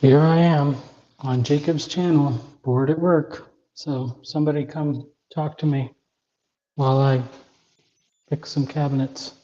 Here I am on Jacob's channel, bored at work. So somebody come talk to me while I fix some cabinets.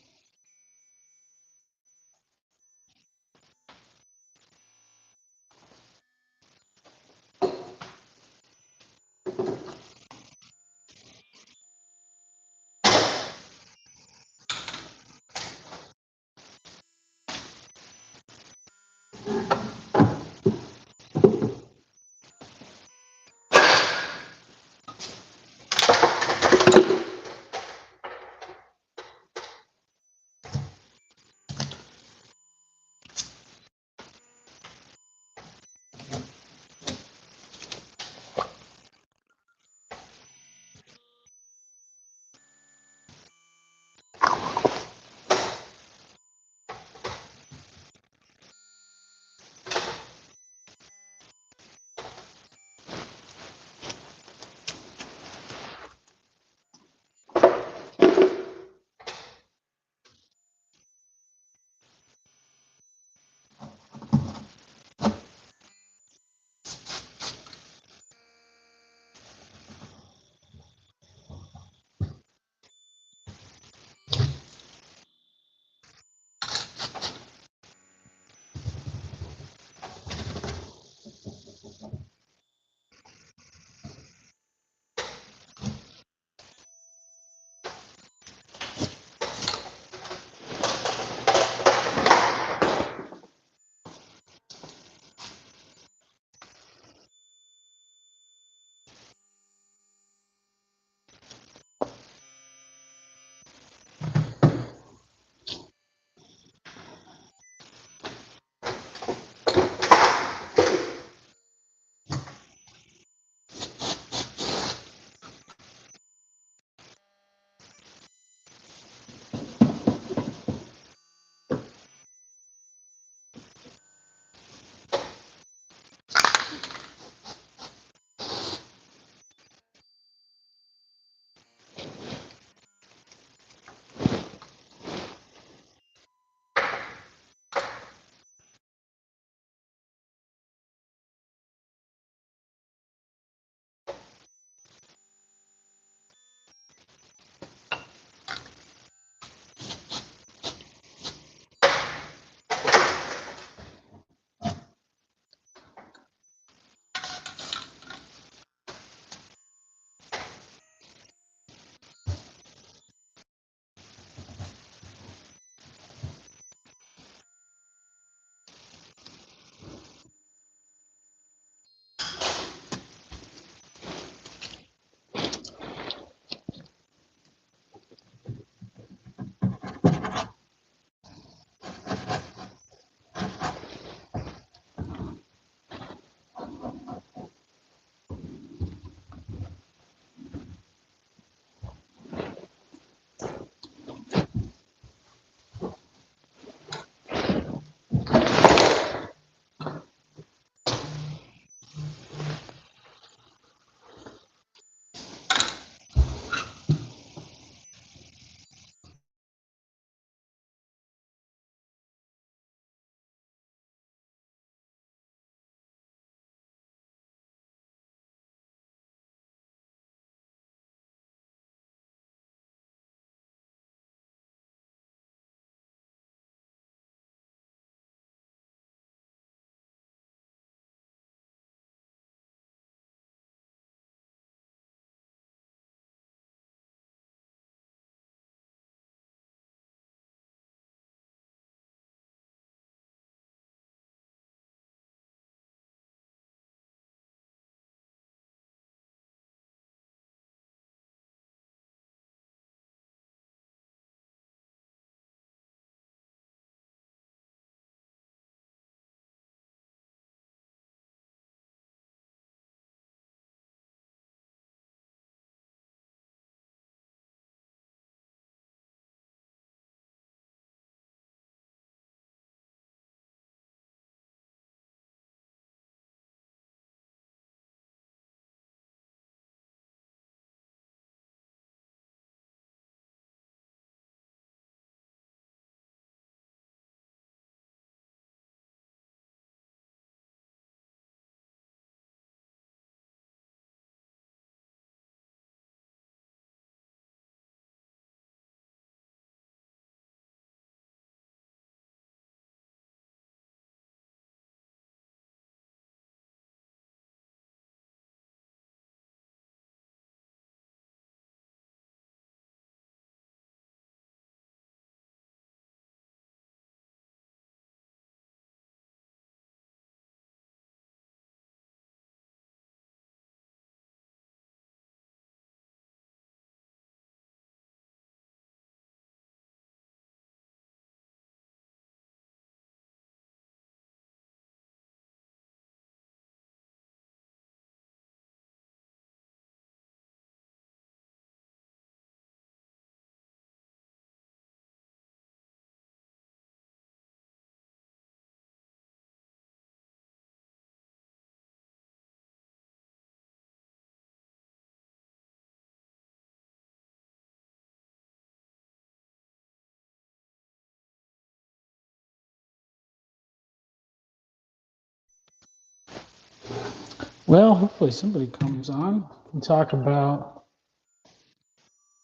Well, hopefully somebody comes on and talk about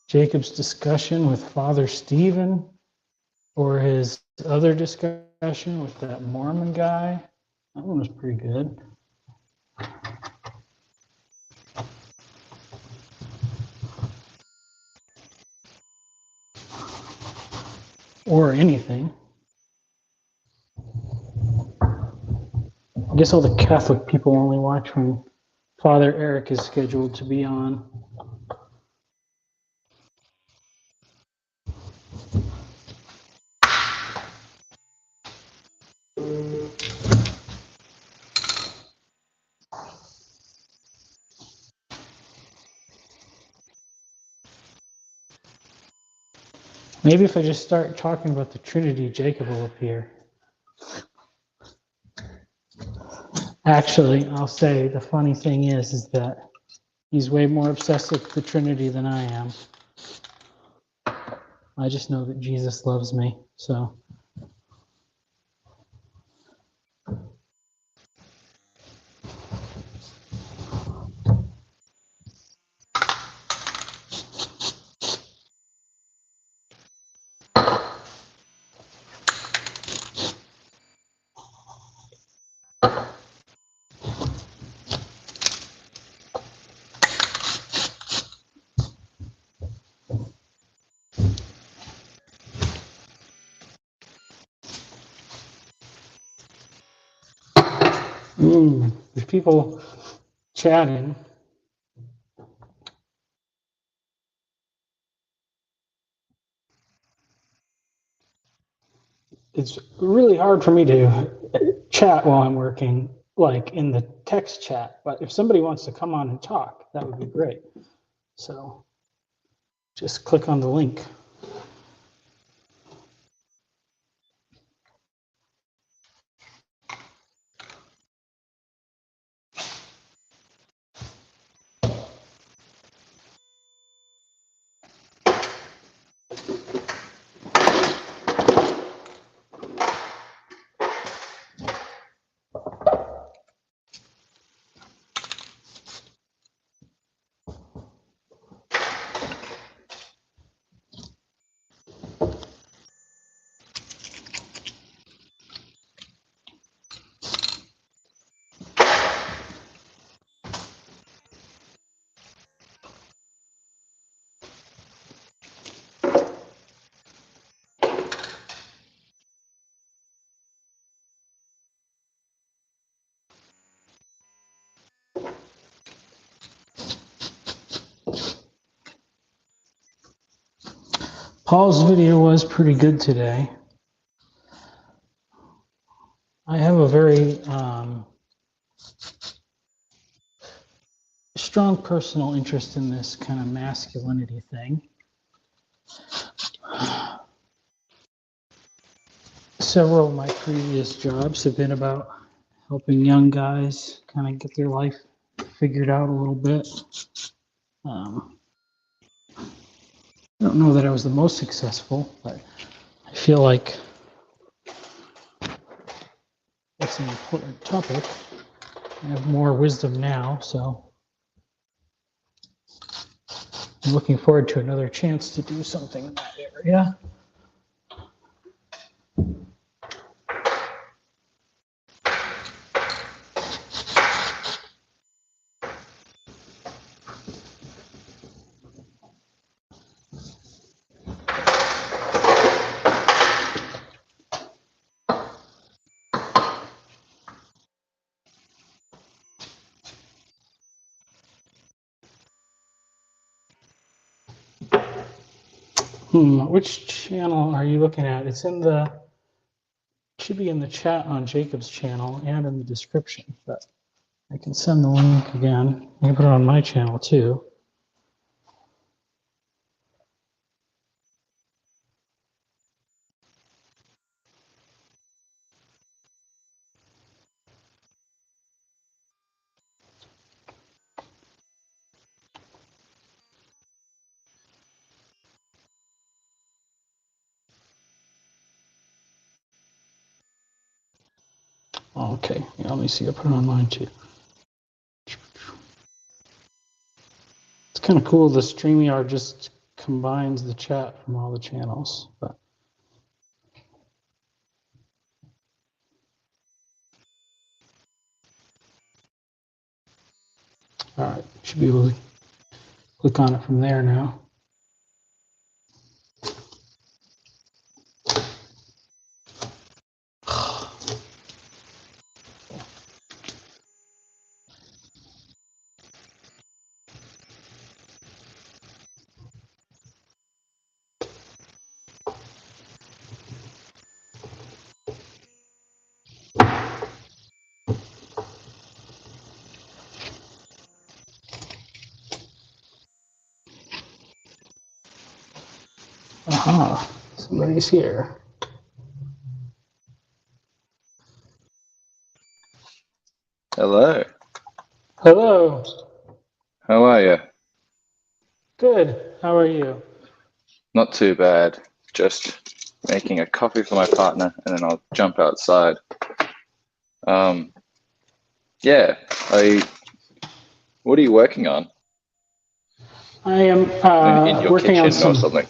Jacob's discussion with Father Stephen or his other discussion with that Mormon guy. That one was pretty good. Or anything. I guess all the Catholic people only watch when Father Eric is scheduled to be on. Maybe if I just start talking about the Trinity, Jacob will appear. Actually, I'll say the funny thing is that he's way more obsessed with the Trinity than I am. I just know that Jesus loves me, so. There's people chatting. It's really hard for me to chat while I'm working, like in the text chat. But if somebody wants to come on and talk, that would be great. So just click on the link. Paul's video was pretty good today. I have a very strong personal interest in this kind of masculinity thing. Several of my previous jobs have been about helping young guys kind of get their life figured out a little bit. I don't know that I was the most successful, but I feel like it's an important topic. I have more wisdom now, so I'm looking forward to another chance to do something in that area. Which channel are you looking at? It's in the, should be in the chat on Jacob's channel and in the description, but I can send the link again. I can put it on my channel too. Okay, yeah, let me see. I put it on mine too. kind of cool. The StreamYard just combines the chat from all the channels. But all right, should be able to click on it from there now. Aha, somebody's here. Hello. Hello. How are you? Good. How are you? Not too bad. Just making a coffee for my partner, and then I'll jump outside. Yeah. What are you working on? I am In your working on kitchen or some. something?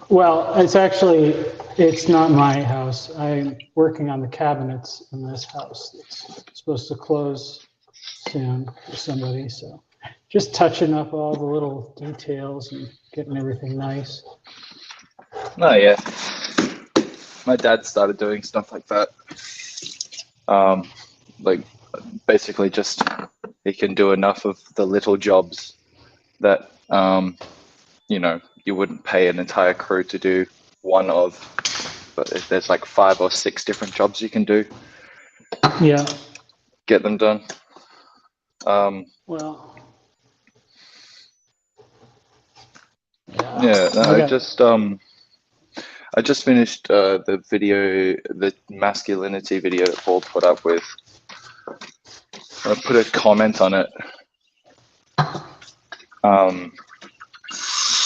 Well, it's not my house. I'm working on the cabinets in this house. It's supposed to close soon for somebody, so just touching up all the little details and getting everything nice. No, yeah. My dad started doing stuff like that. Like basically just he can do enough of the little jobs that you know, you wouldn't pay an entire crew to do one of, but if there's like 5 or 6 different jobs you can do, Yeah. get them done. Well. Yeah, no, I just finished the video, the masculinity video that Paul put up with. I put a comment on it,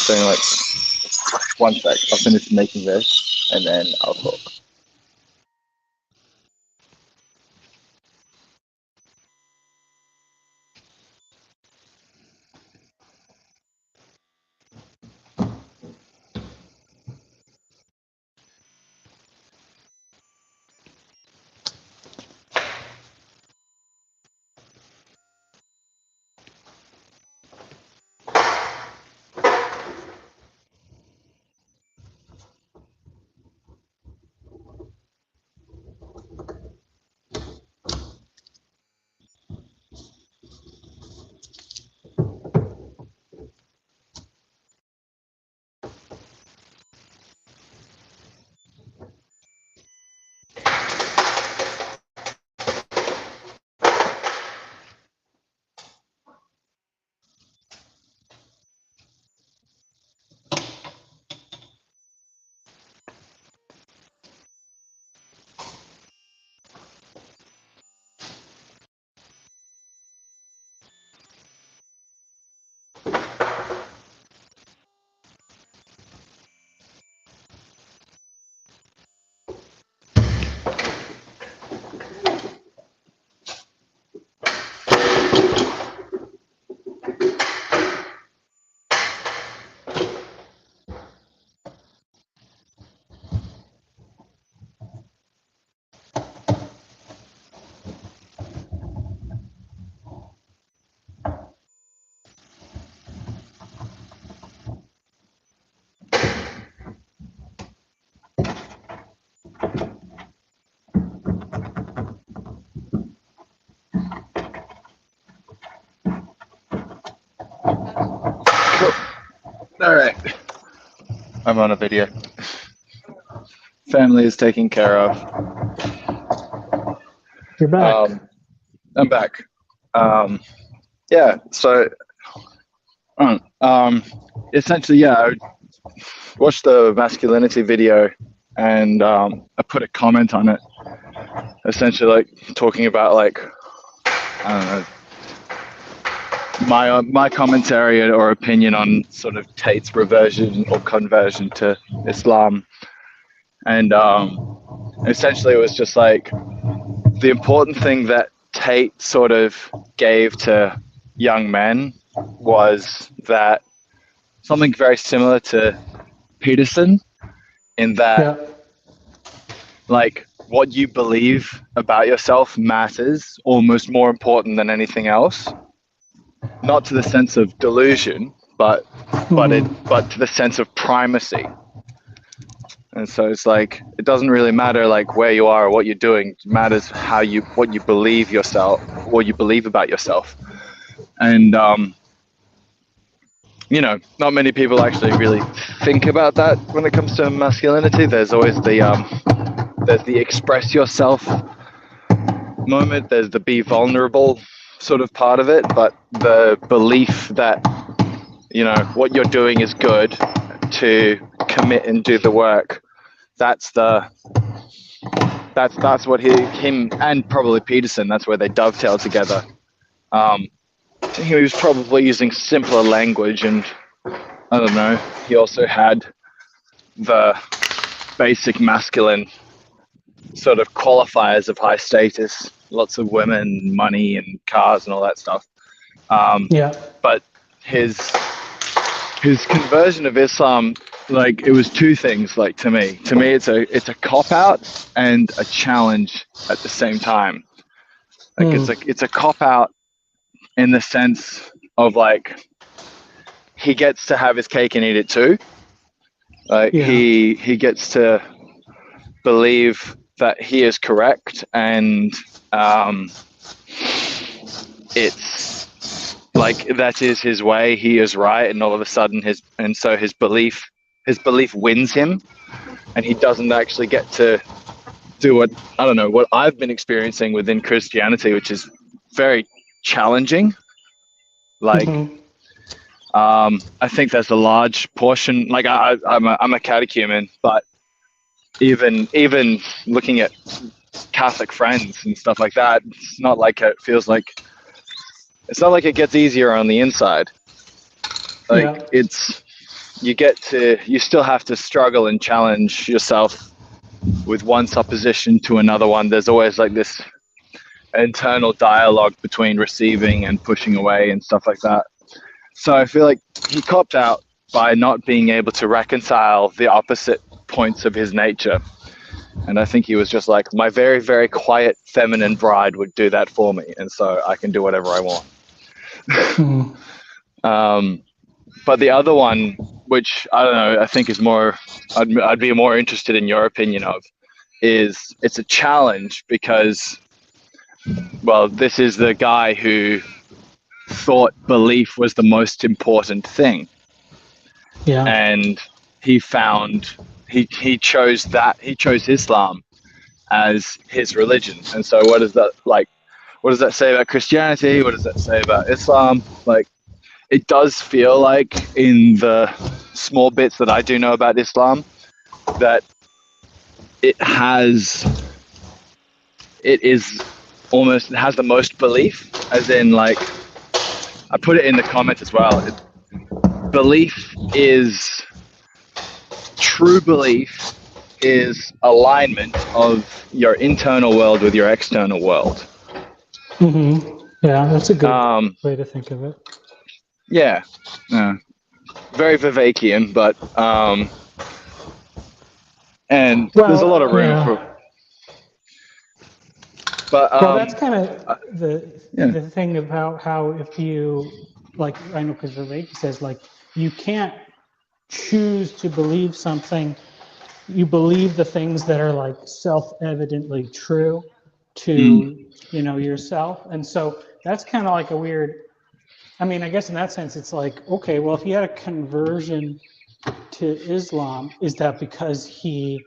saying like, one sec, I'll finish making this and then I'll talk. All right, I'm on a video. Family is taken care of. You're back. I'm back. Yeah, so essentially, yeah, I watched the masculinity video and I put a comment on it, essentially like talking about like, I don't know, my commentary or opinion on sort of Tate's reversion or conversion to Islam. And essentially it was just like the important thing that Tate sort of gave to young men was that something very similar to Peterson, in that Yeah. like what you believe about yourself matters almost more important than anything else. Not to the sense of delusion, but to the sense of primacy. And so it's like it doesn't really matter like where you are or what you're doing. It matters what you believe yourself, what you believe about yourself. And not many people actually really think about that when it comes to masculinity. There's always the express yourself moment. There's the be vulnerable sort of part of it, but the belief that what you're doing is good, to commit and do the work. That's what him and probably Peterson. That's where they dovetail together. He was probably using simpler language, and I don't know. He also had the basic masculine sort of qualifiers of high status, lots of women, money, and cars, and all that stuff. Yeah. But his conversion of Islam, like, it was two things. Like, to me, it's a cop out and a challenge at the same time. Like, it's a cop out in the sense of like he gets to have his cake and eat it too. Like, he gets to believe that he is correct, and it's like that is his way. He is right, and all of a sudden his belief wins him, and he doesn't actually get to do what I've been experiencing within Christianity, which is very challenging. Like, I think there's a large portion. Like, I'm a catechumen, but even looking at Catholic friends and stuff like that, it's not like it gets easier on the inside. Like, you still have to struggle and challenge yourself with one supposition to another one. There's always like this internal dialogue between receiving and pushing away and stuff like that. So I feel like he copped out by not being able to reconcile the opposite points of his nature. And I think he was just like, my very, very quiet feminine bride would do that for me, and so I can do whatever I want. But the other one, which I don't know, I think is more, I'd be more interested in your opinion of, is it's a challenge because, well, this is the guy who thought belief was the most important thing. Yeah. And he chose Islam as his religion. And so what does that say about Christianity? What does that say about Islam? Like, it does feel like, in the small bits that I do know about Islam, that it has the most belief, as in, like, I put it in the comments as well. True belief is alignment of your internal world with your external world. Yeah, that's a good way to think of it. Yeah. Very Vivekian, but and there's a lot of room for. But that's kind of the thing about how, if you, like, I know, because Vivek says, like, you can't choose to believe something. You believe the things that are, like, self-evidently true to yourself. And so that's kind of like a weird, I mean, I guess in that sense it's like, okay, well, if he had a conversion to Islam, is that because he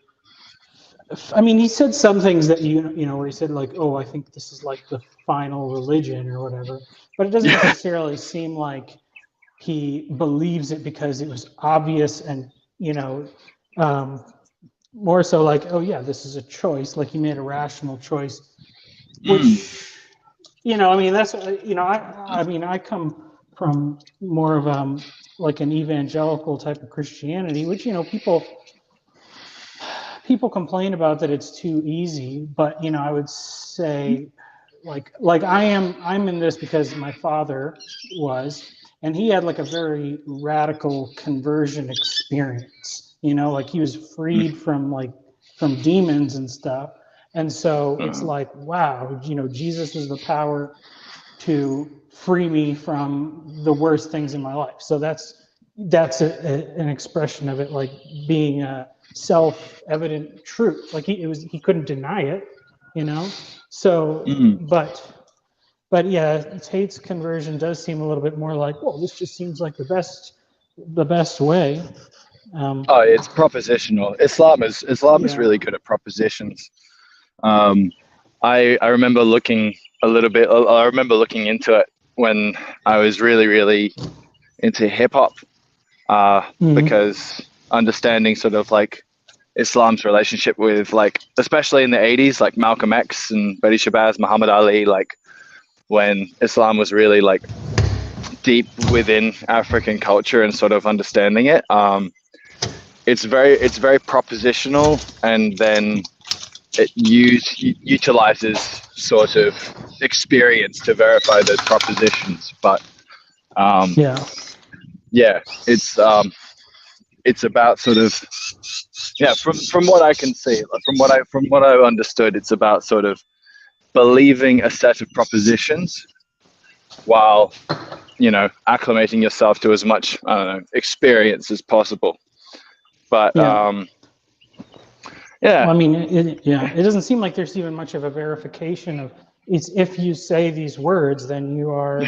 said some things that where he said, like, oh, I think this is like the final religion or whatever, but it doesn't necessarily seem like he believes it because it was obvious, and more so like, oh yeah, this is a choice, like he made a rational choice, which that's I come from more of like an evangelical type of Christianity, which people complain about that it's too easy, but I would say, like I'm in this because my father was, and he had like a very radical conversion experience. You know, like he was freed from demons and stuff. And so it's like, wow, you know, Jesus is the power to free me from the worst things in my life. So that's an expression of it, like being a self-evident truth. Like he couldn't deny it, you know. So, but yeah, Tate's conversion does seem a little bit more like, well, this just seems like the best way. Oh, it's propositional. Islam is really good at propositions. I remember looking a little bit. I remember looking into it when I was really into hip hop, because understanding sort of like Islam's relationship with, like, especially in the 80s, like Malcolm X and Betty Shabazz, Muhammad Ali, like when Islam was really like deep within African culture and sort of understanding it. It's very propositional, and then it utilizes sort of experience to verify those propositions. But it's about sort of, from what I can see, from what I've understood, it's about sort of believing a set of propositions while, you know, acclimating yourself to as much, I don't know, experience as possible. But Well, I mean, it doesn't seem like there's even much of a verification of it's, if you say these words, then you are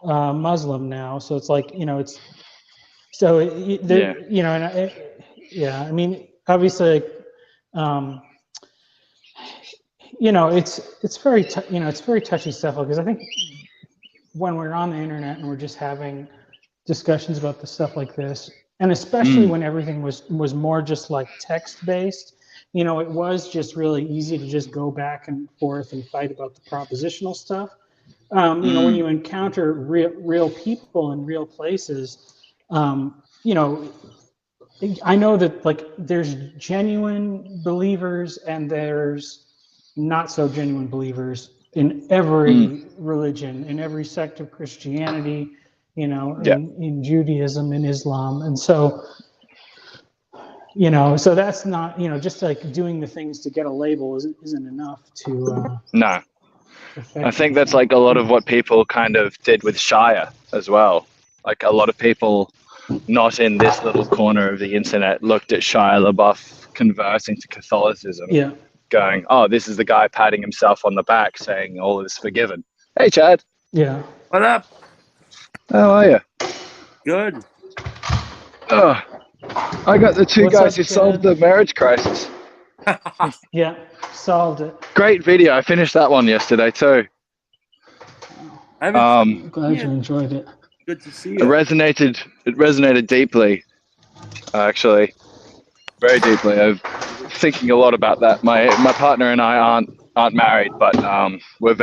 Muslim now. So it's like, you know, it's so you know, and I mean, obviously, you know, it's very it's very touchy stuff, because I think when we're on the internet and we're just having discussions about the stuff like this, and especially when everything was more just like text based, you know, it was just really easy to just go back and forth and fight about the propositional stuff. You know, when you encounter real people in real places, you know, I know that like there's genuine believers and there's not so genuine believers in every religion, in every sect of Christianity, you know, in Judaism, in Islam. And so, you know, so that's not, you know, just like doing the things to get a label isn't enough to no. I think that's like a lot of what people kind of did with Shia as well. Like a lot of people not in this little corner of the internet looked at Shia LaBeouf converting to Catholicism, going, oh, this is the guy patting himself on the back saying all is forgiven. Hey, Chad. Yeah. What up? How are you? Good. Oh, I got the two What's guys up, who Chad? solved the marriage crisis. Yeah, solved it. Great video. I finished that one yesterday too. I'm glad you enjoyed it. Good to see It you. resonated deeply, actually, very deeply. I'm thinking a lot about that. My partner and I aren't married, but we're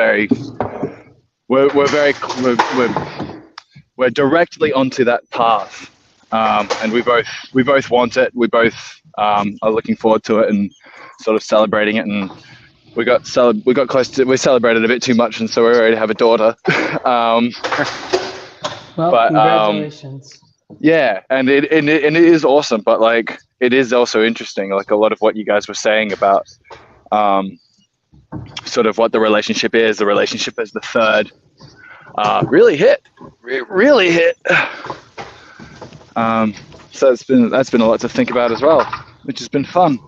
directly onto that path, and we both want it. We both are looking forward to it and sort of celebrating it. And we got close to, we celebrated a bit too much, and so we're ready to have a daughter. Well, but congratulations. yeah, and it is awesome, but like it is also interesting, like a lot of what you guys were saying about sort of what the relationship is as the third, really hit. So that's been a lot to think about as well, which has been fun.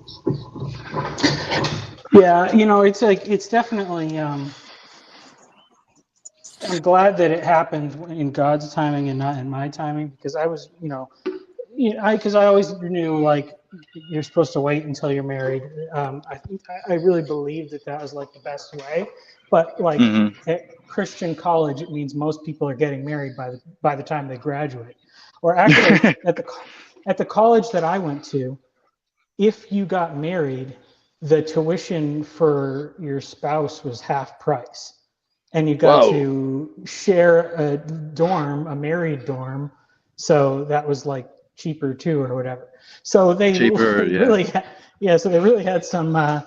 Yeah, you know, it's like, it's definitely, I'm glad that it happened in God's timing and not in my timing, because I was, because I always knew, like, you're supposed to wait until you're married. I really believed that was like the best way, but like at Christian college, it means most people are getting married by the time they graduate. Or actually, at the college that I went to, if you got married, the tuition for your spouse was half price. And you got to share a dorm, a married dorm. So that was like cheaper too, or whatever. So they really had some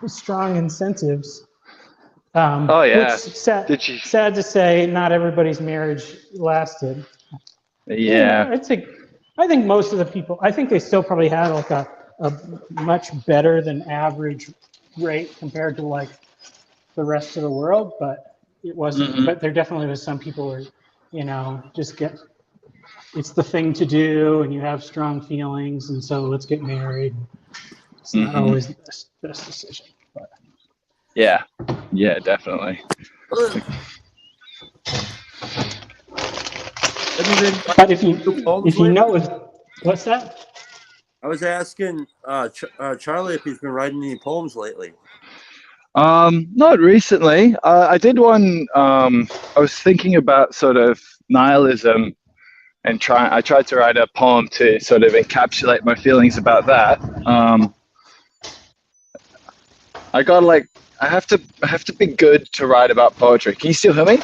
strong incentives. Oh, yeah. Which sad, Did you? sad to say, not everybody's marriage lasted. Yeah. I think most of the people, I think they still probably had like a much better than average rate compared to like the rest of the world, but it wasn't, Mhm. but there definitely was some people where, just it's the thing to do and you have strong feelings and so let's get married. It's not Mhm. always the best decision. But. Yeah. Yeah, definitely. Have you been But if you lately? know, what's that? I was asking Charlie if he's been writing any poems lately. Not recently. I did one. I was thinking about sort of nihilism and I tried to write a poem to sort of encapsulate my feelings about that. I got like, I have to be good to write about poetry. Can you still hear me?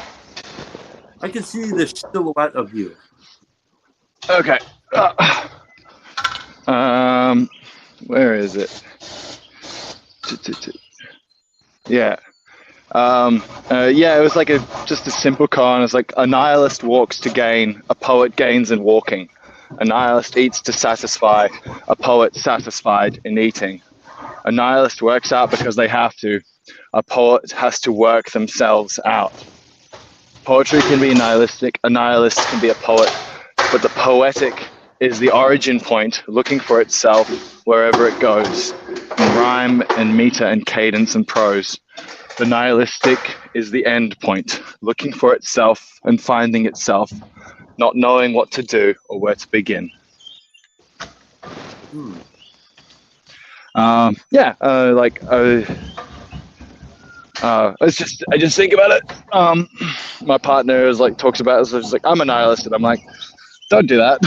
I can see the silhouette of you. Okay. Where is it? Yeah. Yeah, it was like just a simple koan. It's like a nihilist walks to gain, a poet gains in walking. A nihilist eats to satisfy, a poet satisfied in eating. A nihilist works out because they have to. A poet has to work themselves out. Poetry can be nihilistic, a nihilist can be a poet, but the poetic is the origin point, looking for itself wherever it goes, in rhyme and meter and cadence and prose. The nihilistic is the end point, looking for itself and finding itself, not knowing what to do or where to begin. I just think about it. My partner is like talks about it, so she's like, I'm a nihilist, and I'm like, don't do that.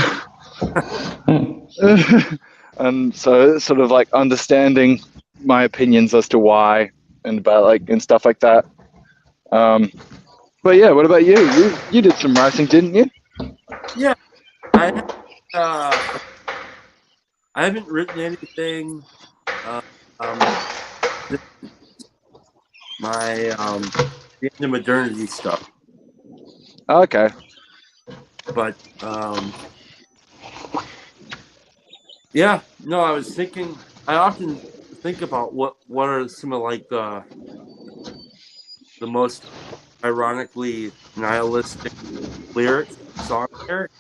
And so it's sort of like understanding my opinions as to why and about like and stuff like that. But yeah, what about you? You did some writing, didn't you? Yeah, I haven't written anything. My the modernity stuff, Okay. but yeah, no, I was thinking. I often think about what are some of like the most ironically nihilistic lyrics, song lyrics,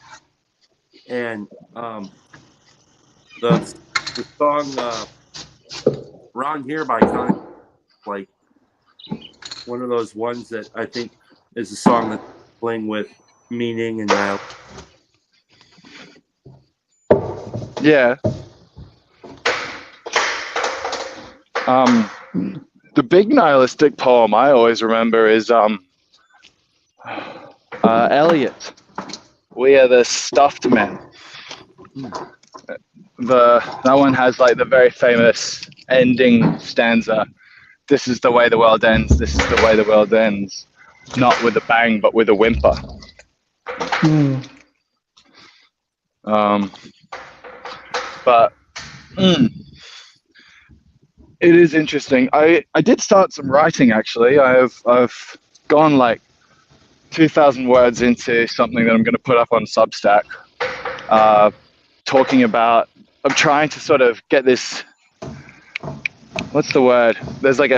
and the song "Round Here" by Connie, like one of those ones that I think is a song that's playing with meaning and nihilism. Yeah. The big nihilistic poem I always remember is Eliot. We are the stuffed men. That one has like the very famous ending stanza. This is the way the world ends. This is the way the world ends. Not with a bang, but with a whimper. But it is interesting. I did start some writing actually. I've gone like 2,000 words into something that I'm going to put up on Substack, talking about. I'm trying to sort of get this. What's the word? There's like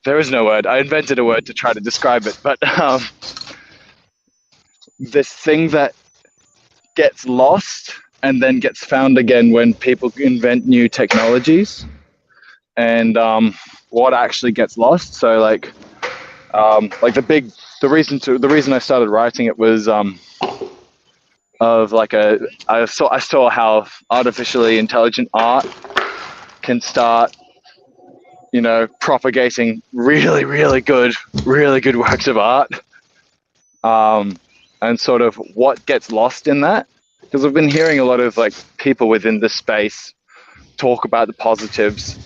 there is no word. I invented a word to try to describe it, but this thing that gets lost and then gets found again when people invent new technologies, and what actually gets lost. So like the reason I started writing it was of like I saw how artificially intelligent art can start, propagating really good works of art, and sort of what gets lost in that, because I've been hearing a lot of like people within this space talk about the positives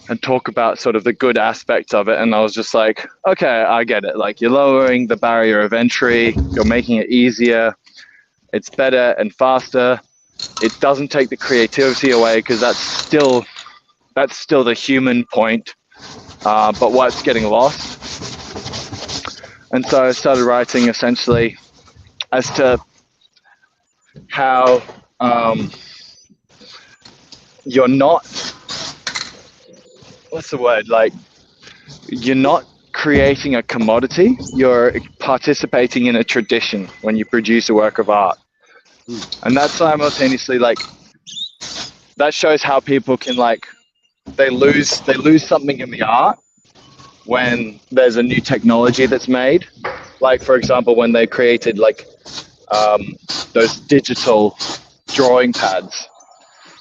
and talk about sort of the good aspects of it, and I was just like, okay, I get it. Like, you're lowering the barrier of entry, you're making it easier, it's better and faster. It doesn't take the creativity away, because that's still the human point. But what's getting lost And so I started writing essentially as to how you're not, what's the word? Like, you're not creating a commodity, you're participating in a tradition when you produce a work of art. And that's simultaneously like, that shows how people can like, they lose something in the art when there's a new technology that's made. Like, for example, when they created like those digital drawing pads.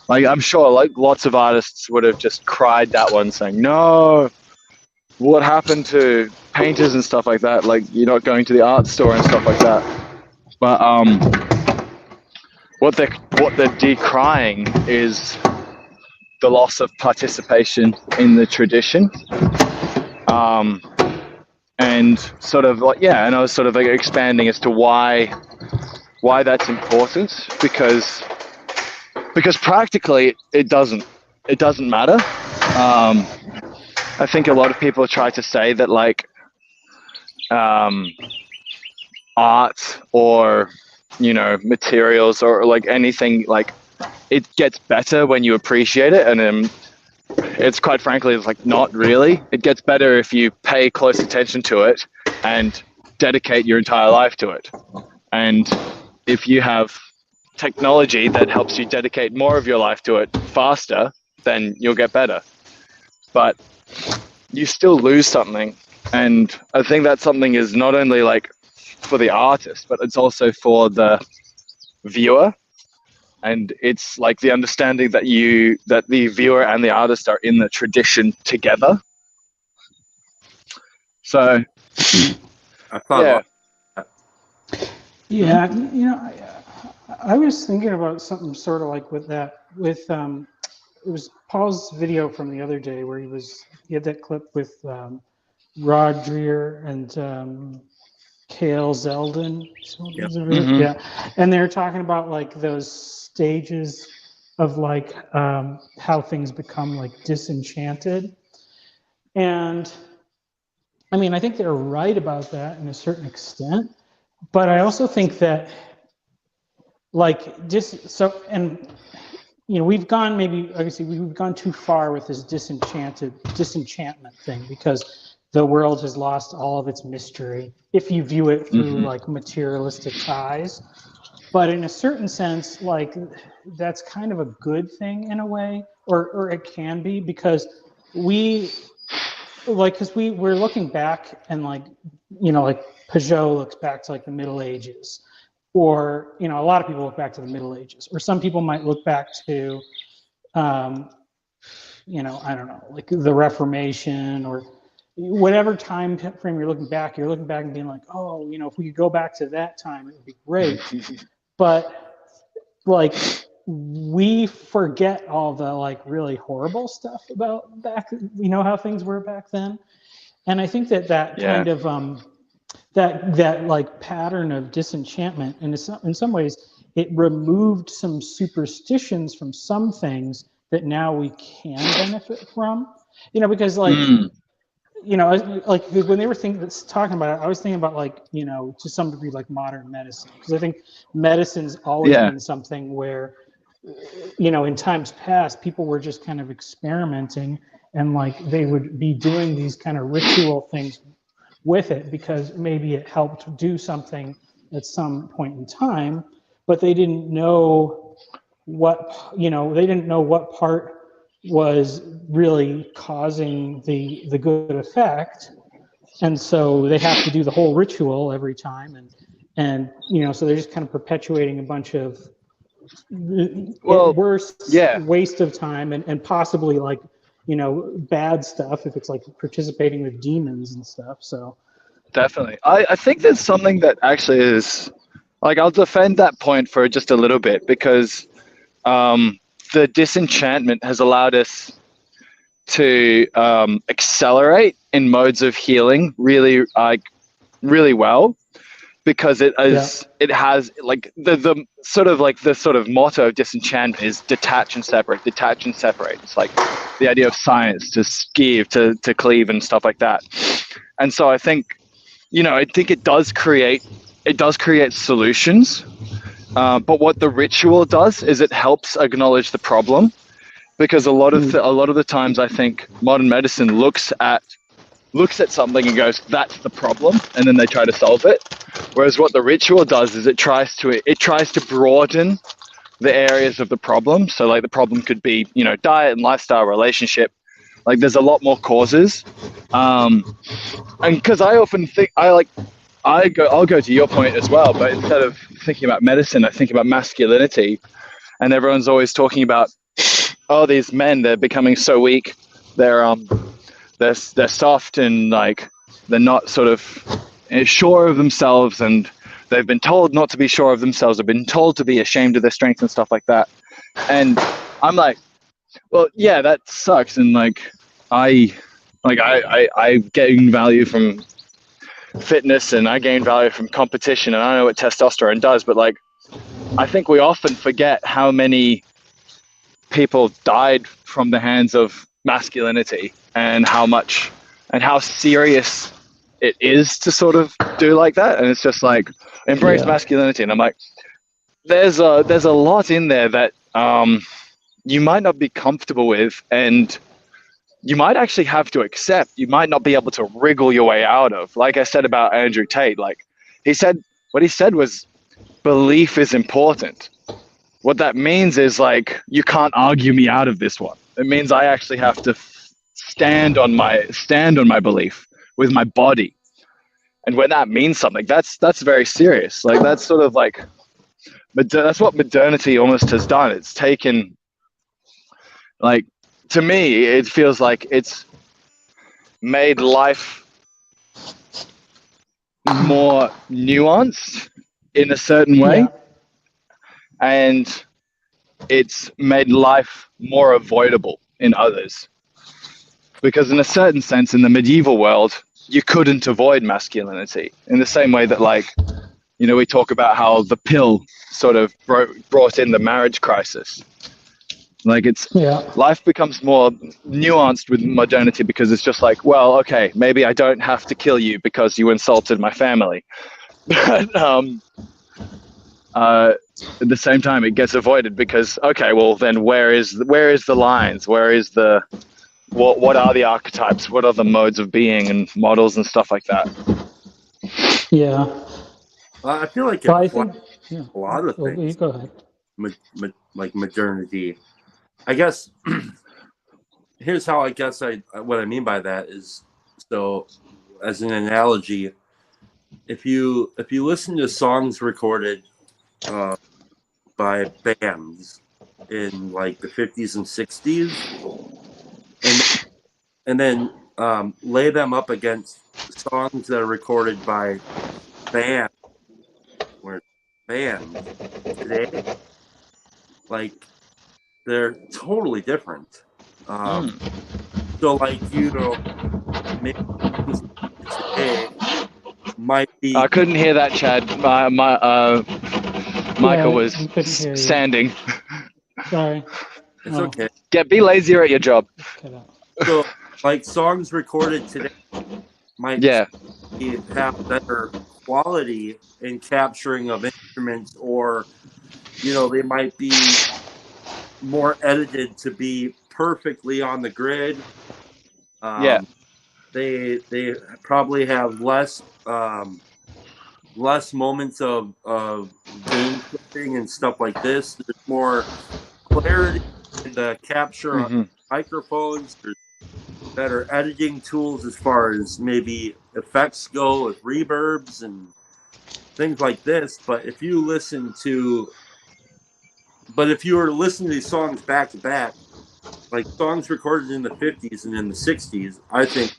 Like, I'm sure like lots of artists would have just cried that one, saying, no, what happened to painters and stuff like that? Like, you're not going to the art store and stuff like that. But what they're decrying is the loss of participation in the tradition. And sort of like, yeah, and I was sort of like expanding as to why that's important, because practically it doesn't matter. I think a lot of people try to say that like art or, you know, materials or like anything, like it gets better when you appreciate it, and it's quite frankly, it's like not really. It gets better if you pay close attention to it and dedicate your entire life to it. And if you have technology that helps you dedicate more of your life to it faster, then you'll get better. But you still lose something. And I think that something is not only like for the artist, but it's also for the viewer. And it's like the understanding that the viewer and the artist are in the tradition together. So, I thought, yeah, you know, I was thinking about something sort of like with that, with it was Paul's video from the other day where he had that clip with Rod Dreher and Cale Zeldin. Yeah, and they're talking about like those stages of like how things become like disenchanted. And I mean, I think they're right about that in a certain extent, but I also think that like just so, and you know, we've gone maybe obviously we've gone too far with this disenchantment thing, because the world has lost all of its mystery if you view it through like materialistic ties. But in a certain sense, like that's kind of a good thing in a way, or it can be, because we're looking back and like, you know, like Peugeot looks back to like the Middle Ages, or, you know, a lot of people look back to the Middle Ages, or some people might look back to, you know, I don't know, like the Reformation, or whatever time frame you're looking back and being like, oh, you know, if we could go back to that time, it would be great. But like, we forget all the like really horrible stuff about back, you know, how things were back then. And I think that kind of that like pattern of disenchantment, and in some ways it removed some superstitions from some things that now we can benefit from, you know, because like you know, like when they were talking about it, I was thinking about like, you know, to some degree like modern medicine, because I think medicine's always been something where, you know, in times past people were just kind of experimenting, and like they would be doing these kind of ritual things with it because maybe it helped do something at some point in time, but they didn't know what, you know, they didn't know what part was really causing the good effect, and so they have to do the whole ritual every time, and you know, so they're just kind of perpetuating a bunch of worse waste of time, and possibly like, you know, bad stuff if it's like participating with demons and stuff. So definitely, I think there's something that actually is like, I'll defend that point for just a little bit, because the disenchantment has allowed us to accelerate in modes of healing really well, because it has like the sort of motto of disenchantment is detach and separate. It's like the idea of science, to skeeve, to cleave and stuff like that. And so I think I think it does create solutions. But what the ritual does is it helps acknowledge the problem, because a lot of the times I think modern medicine looks at something and goes, that's the problem, and then they try to solve it. Whereas what the ritual does is it tries to broaden the areas of the problem. So like the problem could be, diet and lifestyle, relationship. Like there's a lot more causes. And because I often think I'll go to your point as well, but instead of thinking about medicine, I think about masculinity, and everyone's always talking about, oh, these men, they're becoming so weak. They're soft, and like they're not sort of sure of themselves, and they've been told not to be sure of themselves. They've been told to be ashamed of their strength and stuff like that. And I'm like, well, yeah, that sucks. And I gain value from fitness, and I gain value from competition, and I know what testosterone does, but I think we often forget how many people died from the hands of masculinity, and how serious it is to sort of do like that. And it's just like, embrace masculinity. And I'm like, there's a lot in there that you might not be comfortable with, and you might actually have to accept. You might not be able to wriggle your way out of. Like I said about Andrew Tate, what he said was, belief is important. What that means is you can't argue me out of this one. It means I actually have to stand on my belief with my body. And when that means something, that's very serious. That's sort of that's what modernity almost has done. It's taken, to me, it feels like it's made life more nuanced in a certain way. And it's made life more avoidable in others. Because in a certain sense, in the medieval world, you couldn't avoid masculinity, in the same way that we talk about how the pill sort of brought in the marriage crisis. Life becomes more nuanced with modernity, because it's just well, okay, maybe I don't have to kill you because you insulted my family. But at the same time, it gets avoided because, okay, well then where is the lines? Where is the what are the archetypes? What are the modes of being and models and stuff like that? Yeah. I feel like I think a lot of things. Go ahead. Like modernity. I guess here's how what I mean by that is, so as an analogy, if you listen to songs recorded by bands in the 50s and 60s, and then lay them up against songs that are recorded by bands today, they're totally different. So maybe today might be. I couldn't hear that, Chad. Michael was standing. Sorry. It's okay. Be lazier at your job. So, songs recorded today might have better quality in capturing of instruments, or they might be more edited to be perfectly on the grid. They probably have less moments of game clipping and stuff like this. There's more clarity in the capture on microphones. There's better editing tools as far as maybe effects go, with reverbs and things like this. But if you were to listen to these songs back to back, songs recorded in the 50s and in the 60s, I think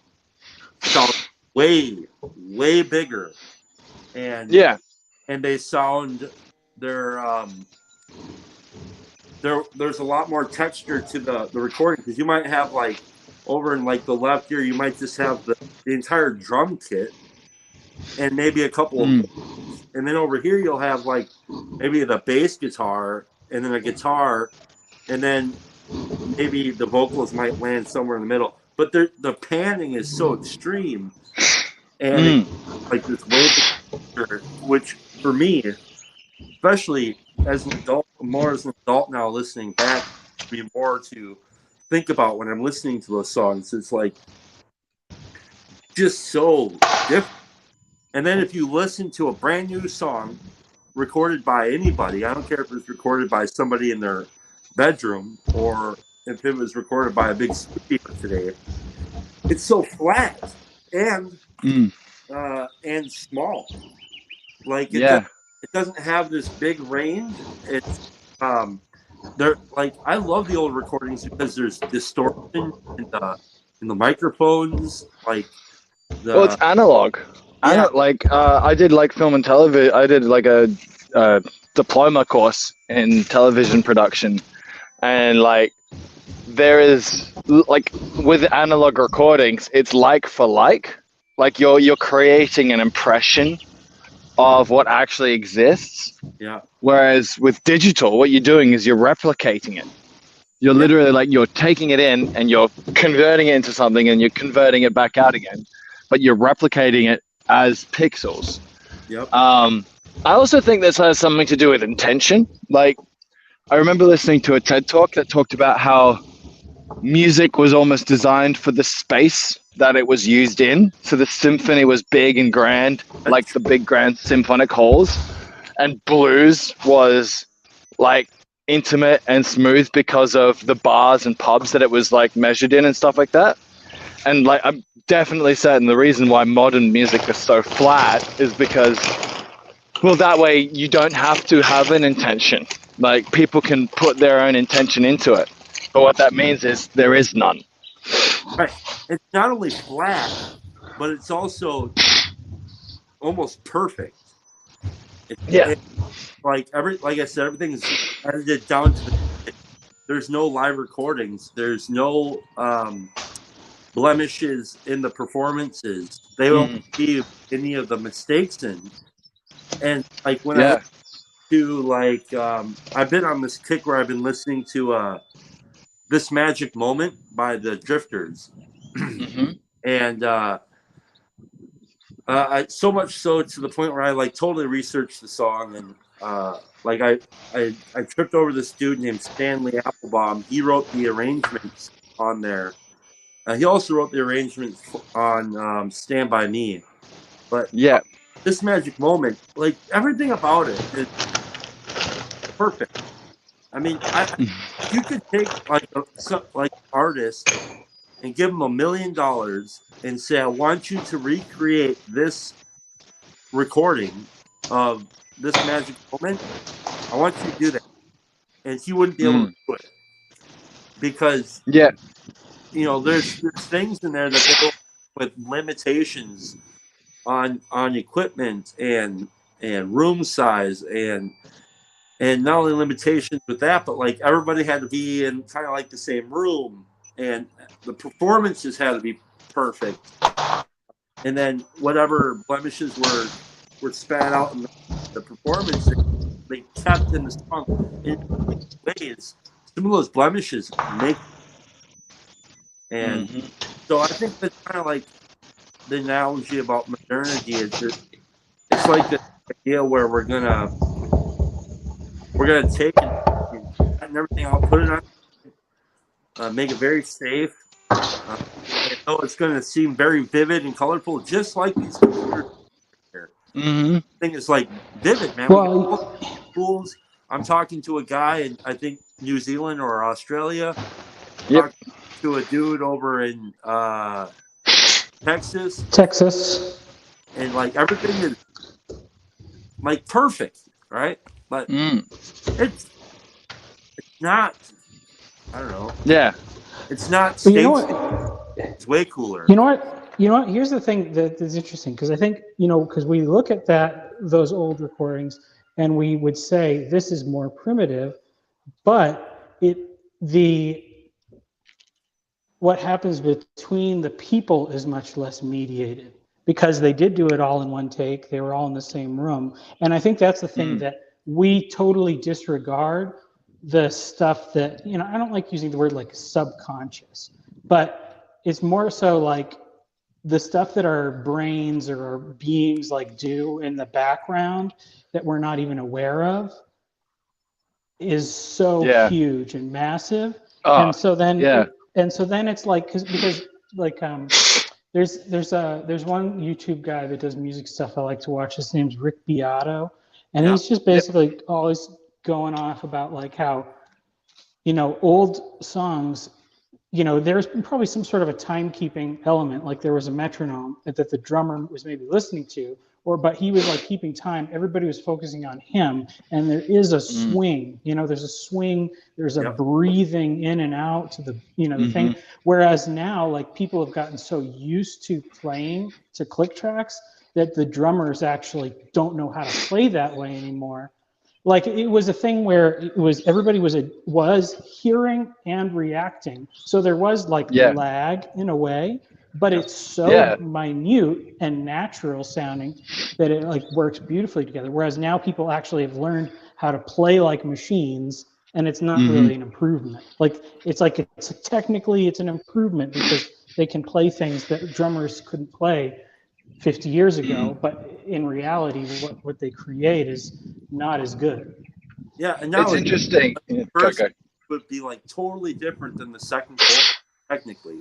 sound way, way bigger. And they sound, there's a lot more texture to the recording, because you might have over in the left here, you might just have the entire drum kit and maybe a couple of vocals. And then over here you'll have maybe the bass guitar and then a guitar, and then maybe the vocals might land somewhere in the middle. But the panning is so extreme and it's like this wave, which for me, especially as an adult, more as an adult now listening back, me more to think about when I'm listening to those songs. It's like just so different. And then if you listen to a brand new song recorded by anybody, I don't care if it's recorded by somebody in their bedroom or if it was recorded by a big studio today, it's so flat and small. Like it doesn't have this big range. It's they're like, I love the old recordings because there's distortion in the microphones. Like well, it's analog. Yeah. I did like film and television. I did like a diploma course in television production, and like there is like with analog recordings, it's like for like you're creating an impression of what actually exists. Yeah. Whereas with digital, what you're doing is you're replicating it. You're literally like you're taking it in and you're converting it into something and you're converting it back out again, but you're replicating it as pixels. Yep. I also think this has something to do with intention. Like I remember listening to a TED talk that talked about how music was almost designed for the space that it was used in. So the symphony was big and grand, like the big grand symphonic halls, and blues was like intimate and smooth because of the bars and pubs that it was like measured in and stuff like that. And like I'm definitely certain the reason why modern music is so flat is because, well, that way you don't have to have an intention. Like people can put their own intention into it. But what that means is there is none. Right. It's not only flat, but it's also almost perfect. Like I said, everything is edited down to there's no live recordings. There's no blemishes in the performances. They won't see any of the mistakes in. And like when I do like I've been on this kick where I've been listening to This Magic Moment by the Drifters. And I so much so to the point where I like totally researched the song and like I tripped over this dude named Stanley Applebaum. He wrote the arrangements on there. He also wrote the arrangements on Stand By Me. But This Magic Moment, like everything about it is perfect. I mean, you could take like artist and give them $1 million and say, I want you to recreate this recording of This Magic Moment. I want you to do that. And he wouldn't be able to do it. Because, you know, there's things in there that they go with limitations on equipment and room size and not only limitations with that, but like everybody had to be in kind of like the same room and the performances had to be perfect. And then whatever blemishes were spat out in the performance, they kept in the song in ways. Some of those blemishes make. And so I think that's kind of like the analogy about modernity is just, it's like the idea where we're gonna take it and everything out, put it on, make it very safe. I know it's going to seem very vivid and colorful, just like these computers here. I think it's like vivid, man. Well, Tools. I'm talking to a guy in I think New Zealand or Australia. Yep. To a dude over in Texas, and like everything is like perfect, right? But it's not. I don't know. Yeah, it's not. You know what? It's way cooler. You know what? Here's the thing that is interesting because I think because we look at those old recordings and we would say this is more primitive, but what happens between the people is much less mediated because they did do it all in one take. They were all in the same room. And I think that's the thing that we totally disregard, the stuff that, I don't like using the word like subconscious, but it's more so like the stuff that our brains or our beings like do in the background that we're not even aware of is so Yeah. huge and massive. Oh, And so then, yeah. and so then it's like, because like, there's one YouTube guy that does music stuff I like to watch. His name's Rick Beato, and Yeah. he's just basically always going off about like how, you know, old songs, you know, there's probably some sort of a timekeeping element, like there was a metronome that the drummer was maybe listening to, but he was like keeping time. Everybody was focusing on him, and there is a swing. You know, there's a swing. There's a Yep. breathing in and out to the, you know, the thing. Whereas now, like people have gotten so used to playing to click tracks that the drummers actually don't know how to play that way anymore. Like it was a thing where it was everybody was hearing and reacting, so there was like lag in a way, but it's so minute and natural sounding that it like works beautifully together. Whereas now people actually have learned how to play like machines, and it's not really an improvement. Like it's technically it's an improvement because they can play things that drummers couldn't play 50 years ago, but in reality, what they create is not as good. Yeah, and now It's interesting. The first would be like totally different than the second chord, technically.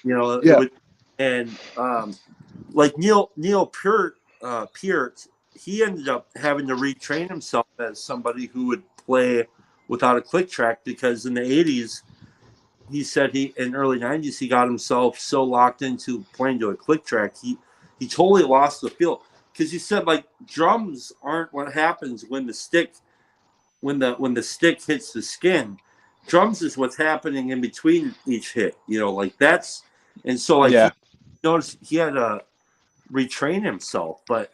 You know, it would, and like Neil Peart, he ended up having to retrain himself as somebody who would play without a click track because in the 80s, he said in early 90s he got himself so locked into playing to a click track he totally lost the feel because he said like drums aren't what happens when the stick hits the skin. Drums is what's happening in between each hit, you know, like that's, and so like he noticed he had to retrain himself, but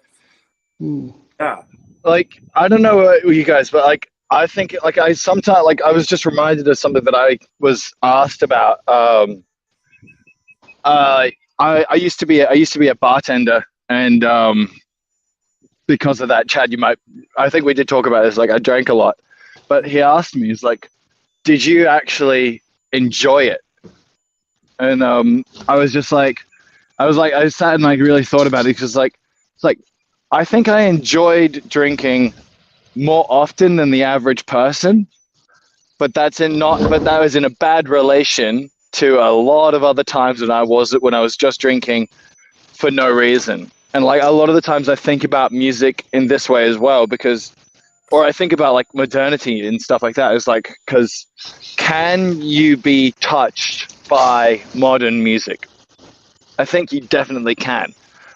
yeah, like I don't know what you guys, but like I think like I sometimes like I was just reminded of something that I was asked about. I used to be a bartender, and because of that, Chad, I think we did talk about this. Like I drank a lot, but he asked me, he's like, "Did you actually enjoy it?" And I sat and like really thought about it because like it's like I think I enjoyed drinking more often than the average person, but that was in a bad relation to a lot of other times when I was just drinking for no reason. And like a lot of the times I think about music in this way as well, or I think about like modernity and stuff like that. It's like, because can you be touched by modern music? I think you definitely can.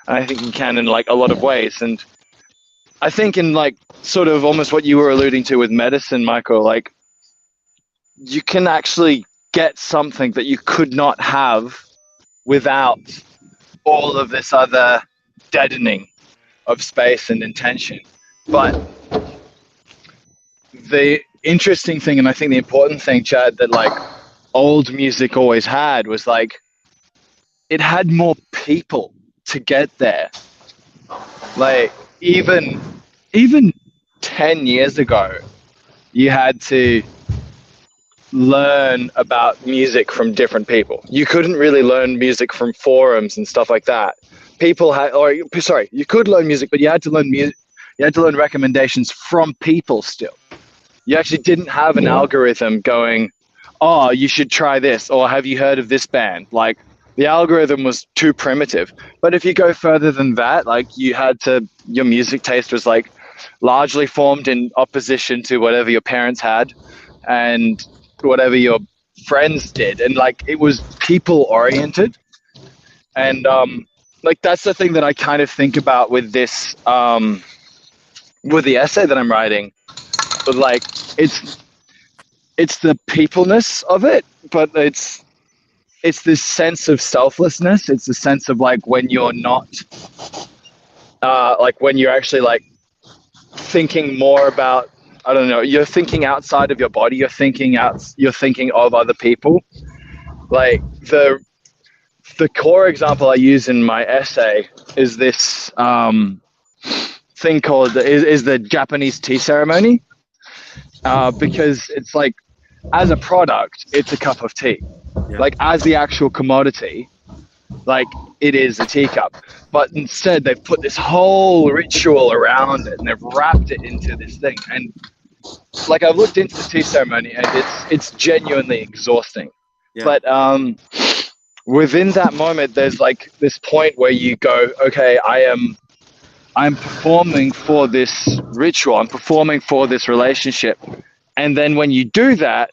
And I think you can in like a lot of ways. And I think in like sort of almost what you were alluding to with medicine, Michael, like you can actually get something that you could not have without all of this other deadening of space and intention. But the interesting thing, and I think the important thing, Chad, that like old music always had was like it had more people to get there. Like even 10 years ago, you had to learn about music from different people. You couldn't really learn music from forums and stuff like that. You could learn music, but you had to learn music. You had to learn recommendations from people still. You actually didn't have an algorithm going, "Oh, you should try this," or "Have you heard of this band?" Like the algorithm was too primitive. But if you go further than that, like your music taste was like largely formed in opposition to whatever your parents had and whatever your friends did, and like it was people oriented. And like that's the thing that I kind of think about with this with the essay that I'm writing. But like it's the peopleness of it, but it's this sense of selflessness. It's the sense of like when you're not like when you're actually like thinking more about, I don't know, you're thinking outside of your body, you're thinking of other people. Like the core example I use in my essay is this thing called is the Japanese tea ceremony, because it's like as a product, it's a cup of tea. Yeah. Like as the actual commodity, like it is a teacup. But instead, they've put this whole ritual around it and they've wrapped it into this thing. And like I've looked into the tea ceremony, and it's genuinely exhausting. Yeah. But within that moment, there's like this point where you go, okay, I'm performing for this ritual. I'm performing for this relationship. And then when you do that,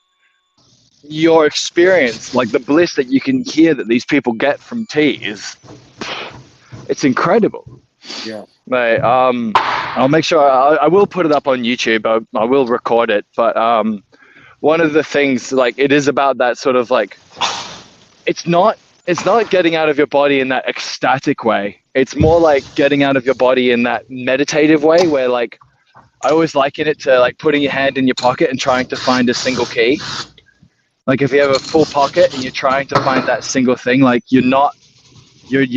your experience, like the bliss that you can hear that these people get from tea it's incredible. Yeah. Mate, I'll make sure I will put it up on YouTube. I will record it. But one of the things, like, it is about that sort of like, it's not getting out of your body in that ecstatic way. It's more like getting out of your body in that meditative way where, like, I always liken it to like putting your hand in your pocket and trying to find a single key. Like if you have a full pocket and you're trying to find that single thing, like you're